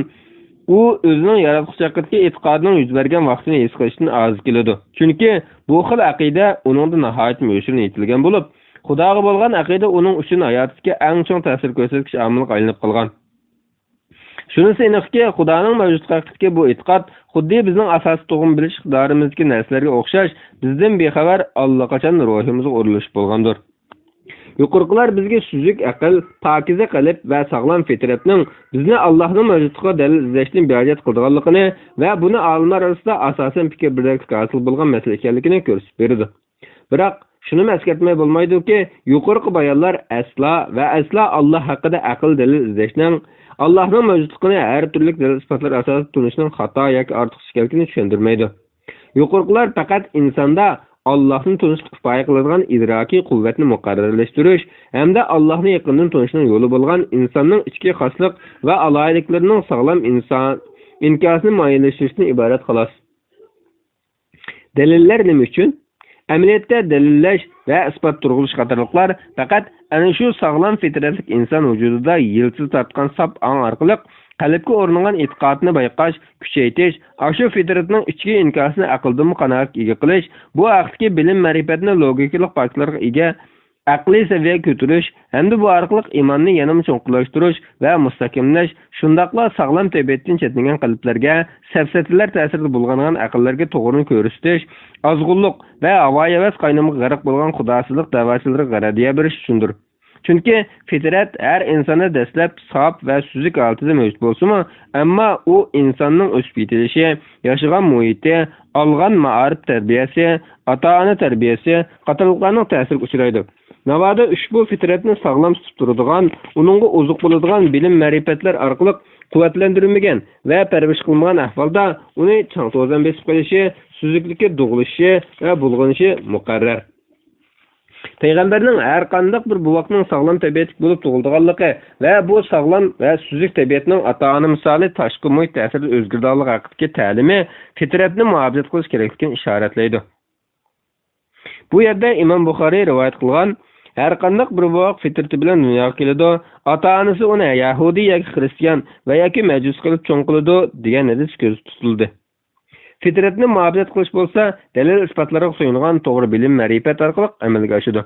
u o'zining yaratquchi haqidagi e'tiqodining yuz bergan vaqtini his qilishdan ojiz keladi. Chunki bu xil aqida uningda nihoyat yoshirin aytilgan bo'lib, Xudoga bo'lgan aqida uning uchun hayotidagi eng chong ta'sir ko'rsatuvchi omilga aylanib qolgan. Shunisi aniqki, Xudoning mavjudligi haqidagi bu e'tiqod xuddi bizning asosiy tug'um bilish iqtidorimizdagi narsalarga o'xshash, bizdan bexabar allaqachon ruhimizga o'rlashib bo'lgandir. Yuqorqilar bizga suzuk aql, pokiza qalb va sog'lom fitratning bizni Allohning mavjudligiga dalil izlashdan bejat qilganligini va buni olimlar orasida asosan fikr birlikka hosil bo'lgan masala ekanligini ko'rsatib berdi. Biroq shuni eslatmay bo'lmaydiki, yuqorqi bayonlar asla Alloh haqida aql dalil izlashning, Allohning mavjudligini har turli dalil sifatlar asosida tunishning xato yoki ortiqcha ekanligini tushundirmaydi. Yuqorqilar faqat insonda Allohni tunishga kifoya qiladigan idrokiy quvvatni muqarrarlashtirish hamda Allohni yaqindan tunishning yo'li bo'lgan insonning ichki xoslik va aloyiliklarining sog'lom inson inkosini muayyanlashtirishdan iborat xolos. Dalillar nima uchun? Amaliyotda dalillash va isbot turg'ilish qatorliqlar faqat ana shu sog'lom fitratlik inson vujudida yilsiz tortgan sap ong orqali qalbga o'rnagan e'tiqodni bayqash, kuchaytirish, shu fitratning ichki inkosini aqldan qanoat ega qilish, bu haqdagi bilim ma'rifatni logikalik faktlarga ega aqliy seviyaga ko'tarish hamda bu orqali iymonni yanada cho'nqilashtirish va mustahkamlash, shundaqla sog'lom tabiatdan chetlangan qalblarga safsatalar ta'sirida bo'lgan aqllarga to'g'rini ko'rsatish, ozg'unlik va havoyavas qaynamaga g'arq bo'lgan xudosizlik da'vochilariga g'aradiya berish uchundir. Chunki fitrat har insonda dastlab sof va suzuk holatida mavjud bo'lsa-mu, ammo u insonning o'sib yetilishi, yashagan muhiti, olgan ma'arif tarbiyasi, ota-ona tarbiyasi qatorliqlarning ta'siriga uchraydi. Navoda ushbu fitratni sog'lom tutib turadigan, uningga ozuq bo'ladigan bilim ma'rifatlar orqali quvvatlantirilmagan va parvarish qilmagan ahvolda uni chang to'zon besib qo'yishi, suzuklikka dug'ilishi va bulg'anishi muqarrar. Peygamberning har qanday bir buvoqning sog'lom tabiatli bo'lib tug'ilganligi va bu sog'lom va suzuk tabiatning ota-ona misoli tashqi muhit ta'sirida o'zgarganligi haqidagi ta'limi fitratni muhofaza qilish kerakligini ishoratlaydi. Bu yerda Imom Buxoriy rivoyat qilgan har qanday bir buvoq fitrati bilan dunyoga keladi, ota-onasi uni Yahudi yoki Xristian va yoki Majus qilib cho'ng qiladi degan hadis ko'z tutildi. Fitratni muhofaza qilish bo'lsa, dalil isbotlarga so'yingan to'g'ri bilim ma'rifat orqali amalga oshadi.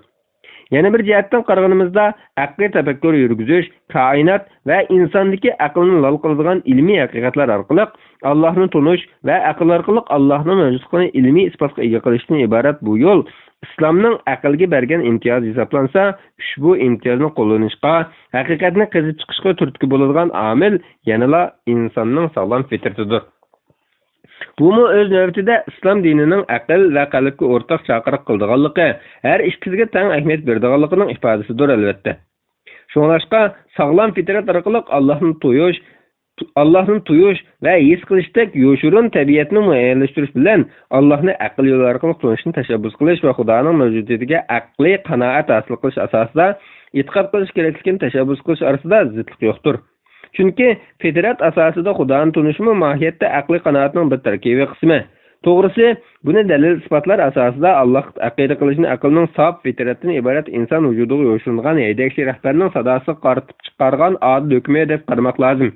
Yana bir jihatdan qaraganimizda, aqliy tafakkur yurgizish, koinot va insondagi aqlni lol qiladigan ilmiy haqiqatlar orqali Allohni tunish va aql orqali Allohning mavjudligini ilmiy isbotga ega qilishdan iborat bu yo'l islomning aqlga bergan imtiyoz hisoblansa, ushbu imtiyozni qo'llanishga, haqiqatni qazib chiqishga turtki bo'ladigan omil yanala insonning sog'lom fitratidir. Bu mu o'z navbatida islom dinining aql va qalbga o'rtaq chaqiriq qildiganligi, har ikkisiga teng ahamiyat berdiganligining ifodasidir albatta. Shuningdek, sog'lom fitrat orqali Allohni tuyish va his qilishdek yo'shurun tabiatni muayyanlashtirish bilan Allohni aql yo'li orqali tunishni tashabbus qilish va Xudoning mavjudligiga aqliy qanoat hosil qilish asosida e'tiqod qilish kerakligini tashabbus qilish orasida zidlik yo'qdir. Chunki fitrat asosida Xudoni tunishmi mohiyatda aqliy qanoatning bir tarkibiy qismi. To'g'risi, buni dalil isbotlar asosida Alloh aqida qilishni aqlning sof fitratdan iborat inson vujudiga yo'shirilgan yetakchi rahbarning sadosiga qaratib chiqargan odil hukmi deb qaramoq lozim.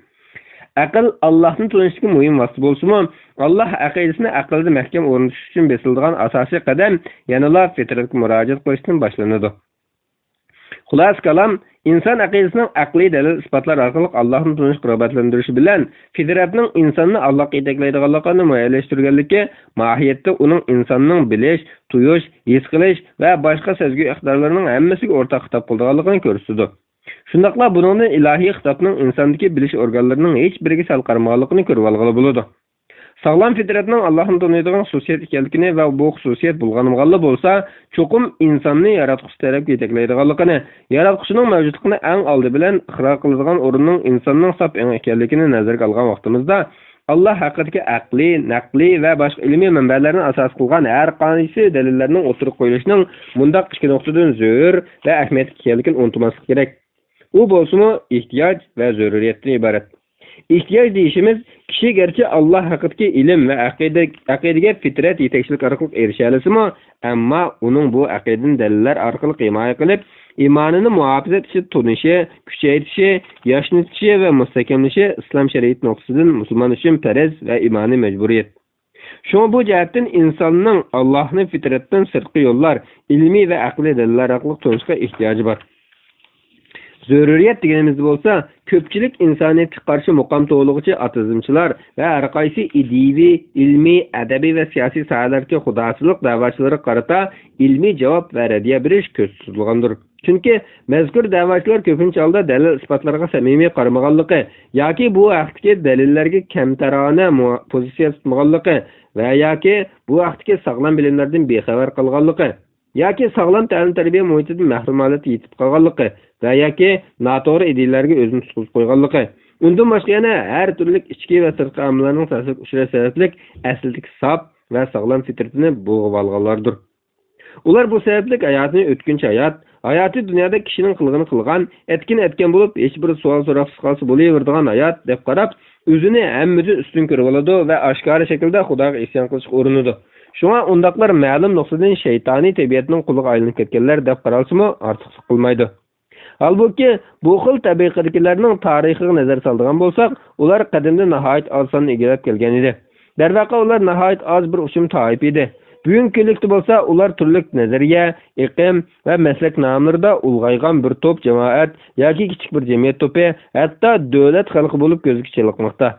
Aql Allohni tunishga muhim vosita bo'lsa-mu, Alloh aqidasini aqlda mahkam o'rnatish uchun besiladigan asosiy qadam yanada fitratga murojaat qilishdan boshlanadi. Xulos kalom, inson aqidasining aqliy dalil isbotlar orqali Allohni tunish qurbatlantirishi bilan fitratning insonni Allohga yetaklaydiganligini muayyanlashtirganligi mohiyatda uning insonning bilish, tuyish, his qilish va boshqa sezgi iqtidorlarining hammasiga o'rtaq xitob qilganligini ko'rsatadi. Shundaqla buningni ilohiy xitobning insondagi bilish organlarining hech biriga sal qaramaganligini ko'rib olg'ili bo'ladi. Sog'lom fitratning Allohni taniydigan xususiyat ekanligini va bu xususiyat bo'lganimg'alla bo'lsa, cho'qim insonni yaratquchi tarafga yetaklaydiganligini, yaratquchining mavjudligini eng oldi bilan ixro qiladigan o'rinning insonning sop ekanligini nazarga olgan vaqtimizda, Alloh haqidagi aqliy, naqliy va boshqa ilmiy manbalarni asos qilgan har qanday dalillarning o'tirib qo'yilishining bundaq ikki nuqtadan zo'r va ahamiyatli ekanligini unutmaslik kerak. U bo'lsa-mu ehtiyoj va zaruriyatdan iborat. Ehtiyoj deyishimiz kishi garchi Alloh haqidagi ilm va aqidaga fitrat yetakchilik orqali erisha olsa-mu, ammo uning bu aqidani dalillar orqali himoya qilib, iymonini muhofaza etishi, tunishi, kuchaytirishi, yashnatishi va mustahkamlashi islom shariati nuqtasidan musulmon uchun farz va imoniy majburiyat. Shunga bu jihatdan insonning Allohning fitratdan sirtqi yo'llar, ilmiy va aqliy dalillar orqali tunishga ehtiyoji bor. Zaruriyat deganimiz bo'lsa, ko'pchilik insoniyatga qarshi muqom to'g'lig'ichi atizmchilar va har qaysi ideviy, ilmiy, adabiy va siyosiy sohalarga xudosilik da'vochilari qarata ilmiy javob va radiya berish ko'z tutilgandir. Chunki mazkur da'vochilar ko'pincha holda dalil isbotlarga samimiy qaramaganligi yoki bu vaqtdagi dalillarga kamtarona pozitsiya tutmaganligi va yoki bu vaqtdagi sog'lom bilimlardan bexabar qolganligi yoki sog'lom ta'lim tarbiya muhitidan mahrum holatga yetib qolganligi va yoki noto'g'ri ideyalarga o'zini tutqizib qo'yganligi. Undan boshqa yana har turli ichki va sirtqi omillarning ta'siriga uchrash sababli aslidagi sof va sog'lom fitratini bo'g'ib olganlardir. Ular bu sababli hayotini o'tkinchi hayoti dunyoda kishining qilg'ini qilgan, etgan bo'lib, hech bir savol so'roqsiz qolsa bo'laveradigan hayot deb qarab, o'zini hammadan ustun ko'rib oladi va oshkora shaklda Xudoga isyon qilishga urinadi. Shunga undaqlar ma'lum nuqtadan shaytoniy tabiatning quliga aylanib ketganlar deb qaralsa-mu, ortiqlik qilmaydi. Halbuki bu xil tabiatlarning tarixiga nazar soladigan bo'lsak, ular qadimda nihoyat oson egallab kelgan edi. Darvaqa ular nihoyat oz bir uchum toif edi. Bugungi kunlikda bo'lsa, ular turli nazariya, iqlim va maslak nomlarida ulg'aygan bir to'p jamoat yoki kichik bir jamiyat to'pi, hatto davlat xalqi bo'lib ko'zga chiqmoqda.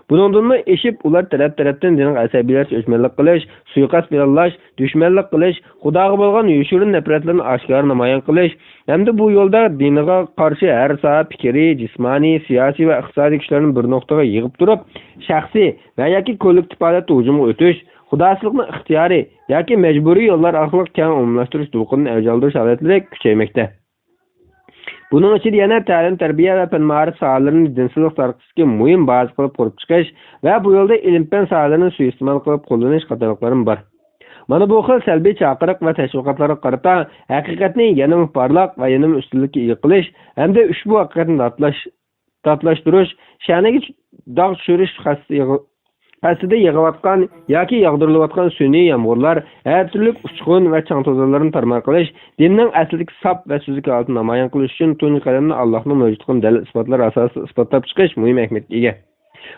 Buningdan eshib ular taraf-tarafdan dinning asabiylarcha o'chmanlik qilish, suiqasd planlash, dushmanlik qilish, Xudoga bo'lgan yushurin nafratlarni oshkor namoyon qilish, hamda bu yo'lda dinga qarshi har soha fikriy, jismoniy, siyosiy va iqtisodiy kuchlarni bir nuqtaga yig'ib turib, shaxsiy va yoki kollektiv holatda hujumga o'tish, Xudochilikni ixtiyoriy yoki majburiy yo'llar orqali keng umumlashtirish to'lqinini avj oldirish holatlari kuchaymoqda. Bunun ichida yana ta'lim, tarbiya va fan ma'rif sohalarini jinsiylik tarqatishga muhim baza qilib qurib chiqish va bu yo'lda ilm-fan sohalarini suiiste'mol qilib qo'llanish qatorliqlarim bor. Mana bu xil salbiy chaqiriq va tashviqotlarga qarata haqiqatni yanada parlaq va yanada ustunlikka ega qilish hamda ushbu haqiqatni tatlashtirish, sha'niga dog' tushirish qasdida yig'ayotgan yoki yog'dirilayotgan sun'iy yomg'irlar, har turli uchqun va chang-to'zonlarni tarmoq qilish, dinning aslidagi sop va suzuk holatini namoyon qilish uchun tunji qadamda Allohning mavjudligini dalil isbotlar asosida isbotlab chiqish muhim ahamiyatga ega.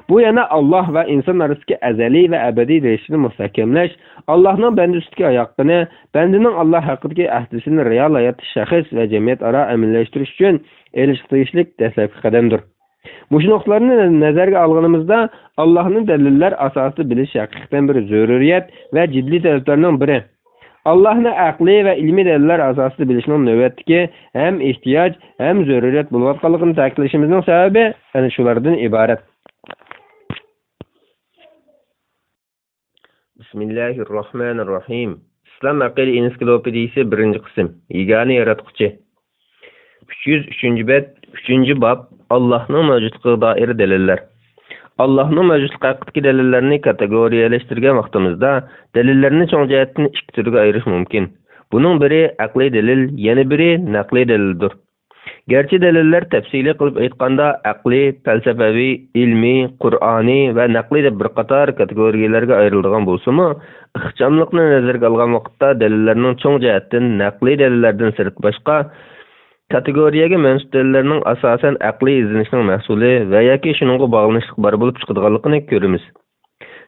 Bu yana Alloh va inson orasidagi azaliy va abadiy rishni mustahkamlash, Allohning banda ustidagi oyoqini, bandaning Alloh haqidagi ahdisini real hayotda shaxs va jamiyat aro amallashtirish uchun erishishlik dastlabki qadamdir. Mush nuqtalarni nazarga olganimizda Allohni dalillar asosida bilish haqiqatan bir zaruriyat va jiddiy talablarning biri. Allohni aqliy va ilmiy dalillar asosida bilishning navbatdagi ham ehtiyoj, ham zaruriyat bo'layotganligini ta'kidlashimizning sababi ana shulardan iborat. Bismillahirrohmanirrohim. Islom aqida ensiklopediyasi 1-qism. Yagona yaratquchi. 303-bet 3-bob Allohning mavjudligiga doir dalillar. Allohning mavjudligi haqidagi dalillarni kategoriyalashtirgan vaqtimizda dalillarni cho'ng jihatdan ikki turga ayirish mumkin. Buning biri aqliy dalil, yana biri naqliy dalildir. Gerçi dalillar tafsiliy qilib aytganda aqliy, falsafaviy, ilmiy, qur'oniy va naqliy deb bir qator kategoriyalarga ayrilgan bo'lsa-mu, ixchamlikni nazarga olgan vaqtda dalillarning cho'ng jihatdan naqliy dalillardan sirt boshqa kategoriyaga mansub dalillarning asosan aqliy izlanishning mahsuli va yoki shuningga bog'lanishlik bor bo'lib chiqadiganligini ko'ramiz.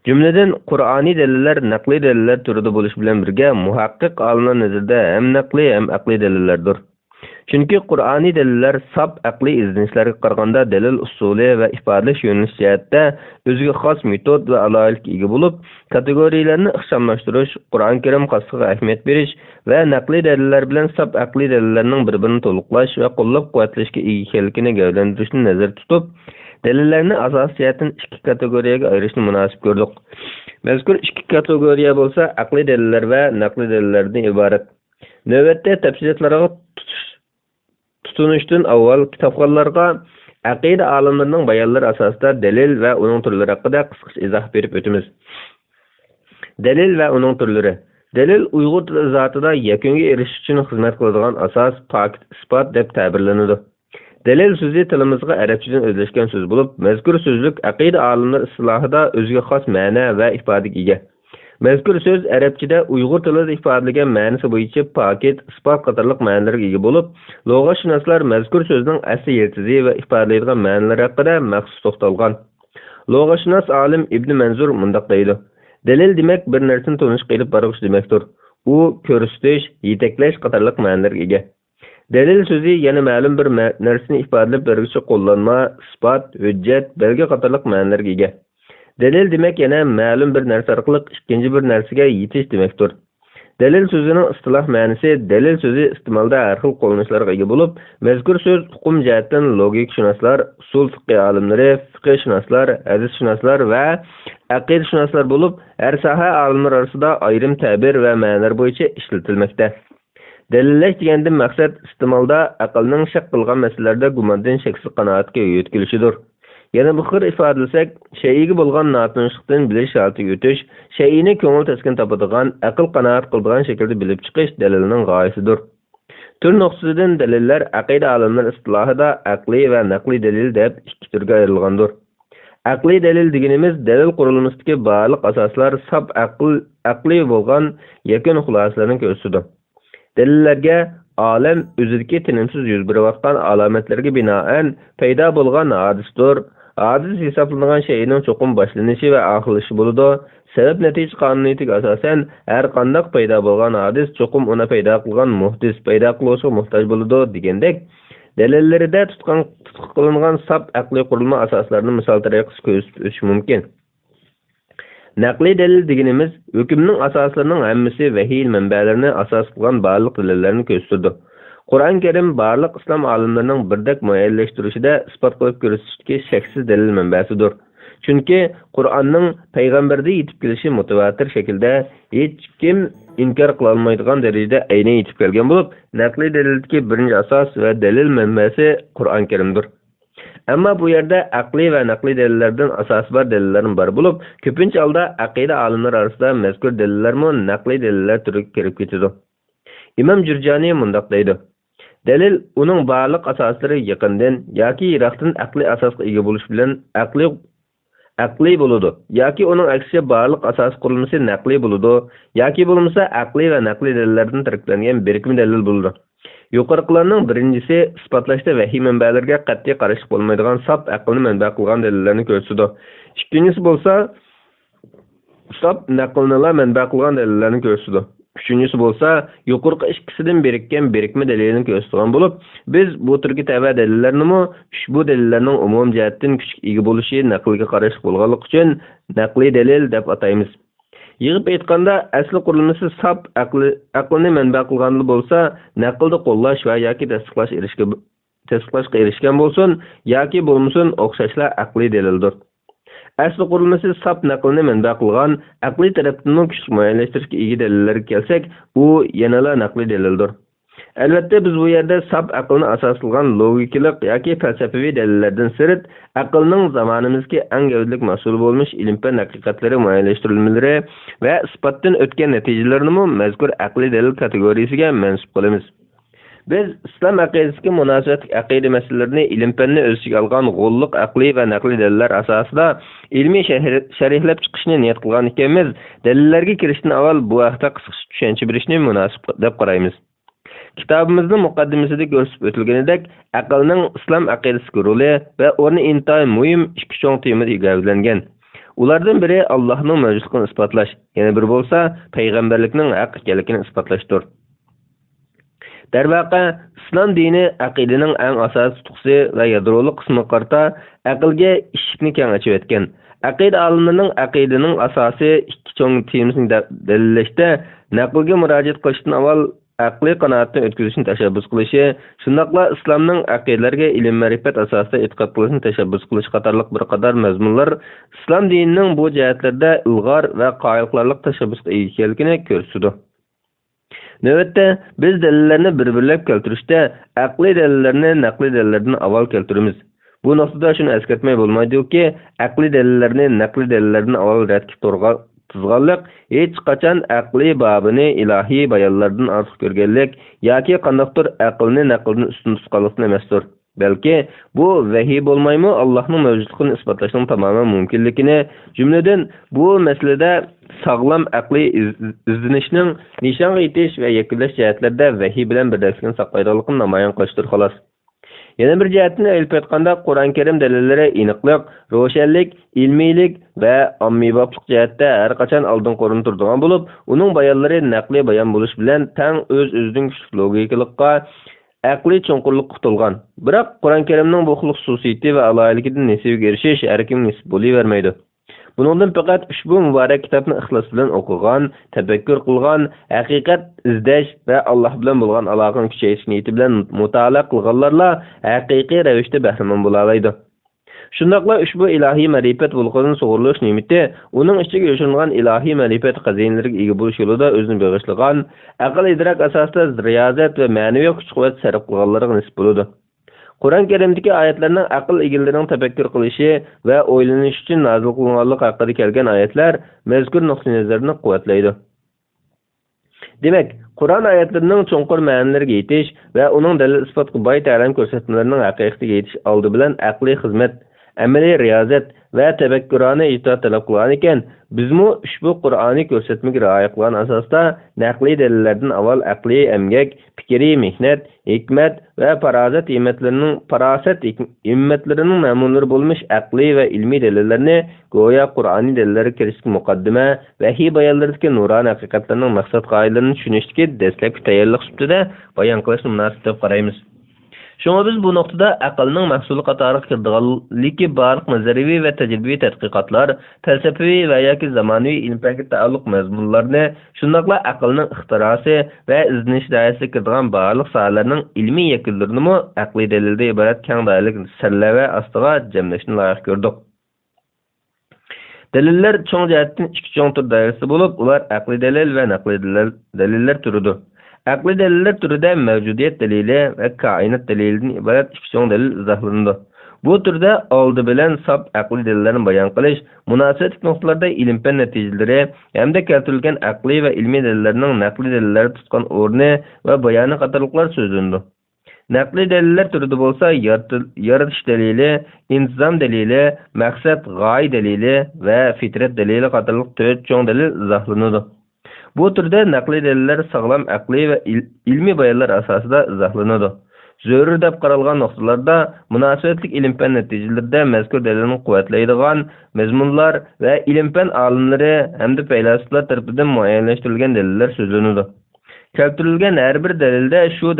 Jumladan Qur'oniy dalillar naqliy dalillar turida bo'lish bilan birga muhaqqiq olimlar nazarida ham naqliy ham aqliy dalillardir. Chunki Qur'oniy dalillar sab aqliy izlanishlarga qaraganda dalil usuli va ifodalash yo'nalishi jihatda o'ziga xos metod va aloyillikka ega bo'lib, kategoriyalarni ixchamlashtirish, Qur'on Karim xosligiga ahamiyat berish va naqliy dalillar bilan sab aqliy dalillarning bir-birini to'liqlash va qo'llab-quvvatlashga ega ekanligini gavdantirishni nazarda tutib, dalillarni asosiy jihatdan ikki kategoriyaga ayirishni munosib ko'rdik. Mazkur ikki kategoriya bo'lsa, aqliy dalillar va naqliy dalillardan iborat. Navbatda tafsilotlarga tutunishdan avval kitobxonlarga aqida olimlarining bayonlari asosida dalil va uning turlari haqida qisqacha izoh berib o'tamiz. Dalil va uning turlari. Dalil Uyg'ur tili zotida yakunga erishish uchun xizmat qiladigan asos, fakt, isbot deb ta'birlanadi. Dalil so'zi tilimizga arabchadan o'zlashgan so'z bo'lib, mazkur so'zlik aqida olimlar istilohida o'ziga xos ma'no va ifodaga ega. Mazkur so'z arabchada Uyg'ur tilida ifodalagan ma'nosi bo'yicha paket, isbot qatorliq ma'nolarga ega bo'lib, lug'atshunoslar mazkur so'zning asli yiltizi va ifodalaydigan ma'nolari haqida maxsus to'xtalgan. Lug'atshunos olim Ibn Manzur mundaq deydi: Dalil demak bir narsani tonish qilib borish demakdir. U ko'rsatish, yetaklash qatorliq ma'nolarga ega. Dalil so'zi yana ma'lum bir narsani ifodalab beruvchi qo'llanma, isbot, hujjat, belgi qatorliq ma'nolarga ega. Dalil demek yana ma'lum bir narsa orqali ikkinchi bir narsaga yetish demakdir. Dalil so'zining istiloh ma'nosi dalil so'zi iste'molda har xil qo'llanishlarga ega bo'lib, mazkur so'z hukm jihatdan logikashunoslar, usul fiqh olimlari, fiqhshunoslar, hadisshunoslar va aqidashunoslar bo'lib, har soha olimlari orasida ayrim ta'bir va ma'nolar bo'yicha ishlatilmoqda. Dalillash degandan maqsad iste'molda aqlning shak qilgan masalalarda gumondan shaksiz qanoatga yetkilishidir. Yana bu xil ifodalasak, shay'iga bo'lgan notinchlikdan bilish holatiga o'tish, shay'ini ko'ngil taskin topadigan, aql qanoat qiladigan shaklda bilib chiqish dalilning g'oyasidir. Tur nuqtasidan dalillar aqida olimlar istilohida aqliy va naqliy dalil deb ikki turga ayrilgandir. Aqliy dalil deganimiz dalil qurilmasidagi barliq asoslar sab aqliy bo'lgan yakun xulosalarni ko'rsatadi. Dalillarga olam o'zidagi tinimsiz yuz berayotgan alomatlarga binoan paydo bo'lgan hodisdir. Hadis hisoblangan şeyning cho'qim boshlanishi va oxirlashi bo'ladi. Sabab natija qonuniyatiga asosan har qanday paydo bo'lgan hadis cho'qim uni paydo qilgan muhdis paydo qiluvchiga muhtoj bo'ladi degandek, dalillarida tutqun qilingan sab aqliy qurilma asoslarini misol tariqasida ko'rsatish mumkin. Naqliy dalil deganimiz hukmning asoslarining hammasi vahiy manbalarini asos qilgan barliq dalillarni ko'rsatadi. Qur'on Karim barliq islom olimlarining birdak muayyanlashtirishida isbot qilib ko'rsatishdagi shaksiz dalil manbasidir. Chunki Qur'onning payg'ambarda yetib kelishi mutawatir shaklda hech kim inkor qila olmaydigan darajada aynan yetib kelgan bo'lib, naqliy dalildagi birinchi asos va dalil manbasi Qur'on Karimdir. Ammo bu yerda aqliy va naqliy dalillardan asos bor dalillar bor bo'lib, ko'pincha holda aqida olimlari orasida mazkur dalillarmi naqliy dalillar turiga kirib ketadi. İmam Jurjani mundaq deydi: Dalil uning barliq asoslari yaqindan yoki yiroqdan aqliy asosga ega bo'lish bilan aqliy bo'ladi, yoki uning aksiga barliq asos qurilmasi naqliy bo'ladi, yoki bo'lmasa aqliy va naqliy dalillardan tarkiblangan birikma dalil bo'ladi. Yuqoriqilarning birinchisi isbotlashda vahiy manbalariga qat'iy qarshi bo'lmaydigan sop aqlni manba qilgan dalillarni ko'rsatadi. Ikkinchisi bo'lsa sop naqlni manba qilgan dalillarni ko'rsatadi. Üçüncüsü bolsa, yuqorqi ikkisidan birikma dalilini ko'rsatgan bo'lib, biz bu turga tava dalillarni ushbu dalillarning umum jihatdan kuchga ega bo'lishi naqlga qarshi bo'lganligi uchun naqliy dalil deb ataymiz. Yig'ib aytganda, asli qurilmasi sop aqlni manba qilgan bo'lsa, naqlni qo'llash va yoki tasdiqlashga erishgan bo'lsin, yoki bo'lmasin o'xshashlar aqliy dalildir. Asli qurilmasi sop naqlni manba qilgan aqliy tarafdan kuchli muayyanlashtirishga ega dalillarga kelsak, u yanala naqliy dalildir. Albatta biz bu yerda sop aqlni asoslangan logikalik yoki falsafiy dalillardan sirt aqlning zamonimizga eng gavdalik mas'ul bo'lmish ilm-fan haqiqatlari muayyanlashtirilmalari va isbotdan o'tgan natijalarini mazkur aqliy dalil kategoriyasiga mansub qilamiz. Biz islom aqidasiga munosabatli aqida masalalarini ilm-fanni o'z ichiga olgan g'olliq aqliy va naqliy dalillar asosida ilmiy sharihlab chiqishni niyat qilgan ekanmiz. Dalillarga kirishdan avval bu haqda qisqacha tushuncha berishni munosib deb qaraymiz. Kitobimizning muqaddimasida ko'rsatib o'tilganidek, aqlning islom aqidasiga roli va o'rni intayin muhim ikki cho'ng temada gavdalangan. Ulardan biri Allohning mavjudligini isbotlash, yana biri bo'lsa payg'ambarlikning haq ekanligini isbotlashdir. Darvaqa, islom dini aqidaning eng asosiy tutqusi va yadroliq qismiga qarata aqlga eshikni keng ochib etgan. Aqida olimlarining aqidaning asosi ikki cho'ng temasini dalillashda naqlga murojaat qilishdan avval aqliy qanoatni o'tkazishni tashabbus qilishi, shundaqla islomning aqidalariga ilm ma'rifat asosida e'tiqod qilishni tashabbus qilish qatorliq bir qator mazmunlar islom dinining bu jihatlarda ilg'or va qoyilqararlik tashabbusga ega ekanligini ko'rsatadi. Navbatda biz dalillarni bir-birlab keltirishda aqliy dalillarni naqliy dalillardan avval keltiramiz. Bu nuqtada shuni eslatmay bo'lmaydi-ki, aqliy dalillarni naqliy dalillardan avval radki tuzganlik hech qachon aqliy babini ilohiy bayonlardan ortiq ko'rganlik yoki qandaqdir aqlni naqldan ustun tutganlik emasdir. Balki bu vahiy bo'lmaymi Allohning mavjudligini isbotlashning tamoman mumkinligini, jumladan bu masalada sog'lom aqliy izlanishning nishonga yetish va yakunlash jihatlarida vahiy bilan birdakligini saqlaydiganligini namoyon qilishdir xolos. Yana bir jihatni olib aytganda, Qur'on Karim dalillari aniqlik, ro'shanlik, ilmiylik va ommaboplik jihatda har qachon oldin qo'rin turadigan bo'lib, uning bayonlari naqliy bayon bo'lish bilan tang o'z-o'zining kuchli logikalikqa aqliy chunqurlik qutilgan. Biroq Qur'on Karimning bu xil xususiyati va alohidligidan nasibaga erishish har kim nisb bo'lavermaydi. Buningdan faqat ushbu muborak kitobni ixlos bilan o'qigan, tafakkur qilgan, haqiqat izlash va Alloh bilan bo'lgan aloqani kuchayish niyati bilan mutolaa qilganlarla haqiqiy ravishda bahramand bo'la oladi. Shundaqla ushbu ilohiy ma'rifat bo'lgan sug'urilish ne'mati uning ichiga yo'shirilgan ilohiy ma'rifat xazinalariga ega bo'lish yo'lida o'zini bag'ishlagan, aql idrok asosida riyozat va ma'naviy kuch-quvvat sarf qilganlarga nisbat bo'ladi. Qur'on Karimdagi oyatlarning aql egallarining tafakkur qilishi va o'ylanish uchun nozil qilinganlik haqida kelgan oyatlar mazkur nuqtai nazarni quvvatlaydi. Demak, Qur'on oyatlarining chunqur ma'nolariga yetish va uning dalil isbotga boy ta'lim ko'rsatmalarining haqiqatiga yetish oldi bilan aqliy xizmat, amaliy riyozat va tafakkurona itoat talab qilgan ekan, bizmi ushbu Qur'oniy ko'rsatmaga rioya qilgan asosda naqliy dalillardan avval aqliy emgak, fikriy mehnat, hikmat va farosat himmatlarining namunalari bo'lmish aqliy va ilmiy dalillarni go'yo Qur'oniy dalillarga kirishga muqaddima vahiy bayonlaridagi nuroniy haqiqatlarning maqsad qoidalarini tushunishdagi dastlabki tayyorlik sifatida bayon qilishni munosib deb qaraymiz. Shunga biz bu nuqtada aqlning mahsuli qatoriga kirdiganligi barliq nazariy va tajribiy tadqiqotlar, falsafiy va yoki zamonaviy ilm-fanga taalluq mazmunlarni, shundaqla aqlning ixtirosi va izlanish doirasiga kirdigan barliq sohalarning ilmiy yakunlarini aqliy dalilda iborat keng doiralik sirlar va ostiga jamlashni loyiq ko'rdik. Deliller çoğun cihetten iki çoğun tür dairesi bulup, ular akli delil ve nakli deliller türüdür. Akli deliller türüde mevcudiyet delili ve kainat delilinin ibaret iki çoğun delil izahlandı. Bu türde aldı bilen sap akli delillerini bayan kılış, münasebetlik noktalarda ilim-fen neticeleri hem de keltirilgen akli ve ilmi delillerinin nakli delilleri tutkan orni ve bayanı katarlıklar sözündü. Nakli deliller türüde bolsa yaratış delili, intizam delili, maksat gay delili ve fitret delili katarlık töt çoğun delil izahlanıdı. Bu türde nakli deliller sağlam akli ve ilmi bayanlar asasında izahlanıdı. Zörür dep qaralgan noktalarda münasebetlik ilim-fen neticelerinde mezkur delilini kuvvetleydigan mezmunlar ve ilim-fen alimleri hamda feylasuflar tarafından muayyenleştirilgen deliller sözlenidi. Keltirilgen her bir delilde şu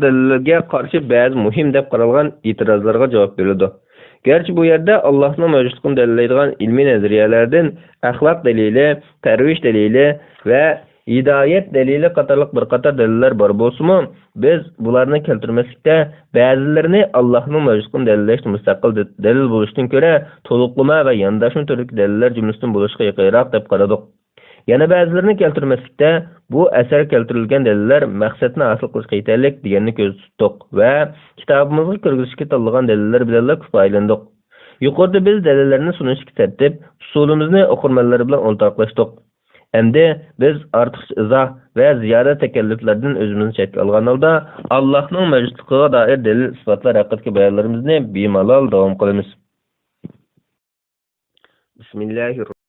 delilge karşı bazı muhim dep qaralgan itirazlarga cevap verildi. Gerçi bu yerde Allah'ın mevcutluğunu delilleydigan ilmi nezariyelerden ahlak delili, terviş delili ve hidayet delili qatarlıq bir qatar deliller bar bolsunmu, biz bularni keltirmeslikde ba'zilarini Allah'ın mevcutluğunu delilleşti müstakil delil buluştan köre toluqlama ve yandaşın türlük deliller cümlesinden buluşqa yaqinroq dep qaradık. Yana ba'zilarini keltirmeslikde bu eser keltirilgan deliller maqsadni hosil qilishga yetarlik deganni ko'z tutdik va kitobimizga kirgizishga tanlagan deliller bilan kifoyalandik. Yuqorida biz delillarni sunishga tartib, usulimizni o'qirmanlar bilan o'rtoqlashdik. Endi biz ortiqcha izoh va ziyoda takalluflardan o'zimizni chetga olgan holda Allohning mavjudligiga doir dalil isbotlar haqidagi bayonlarimizni bemalol davom qilamiz. Bismillahirrohmanirrohim.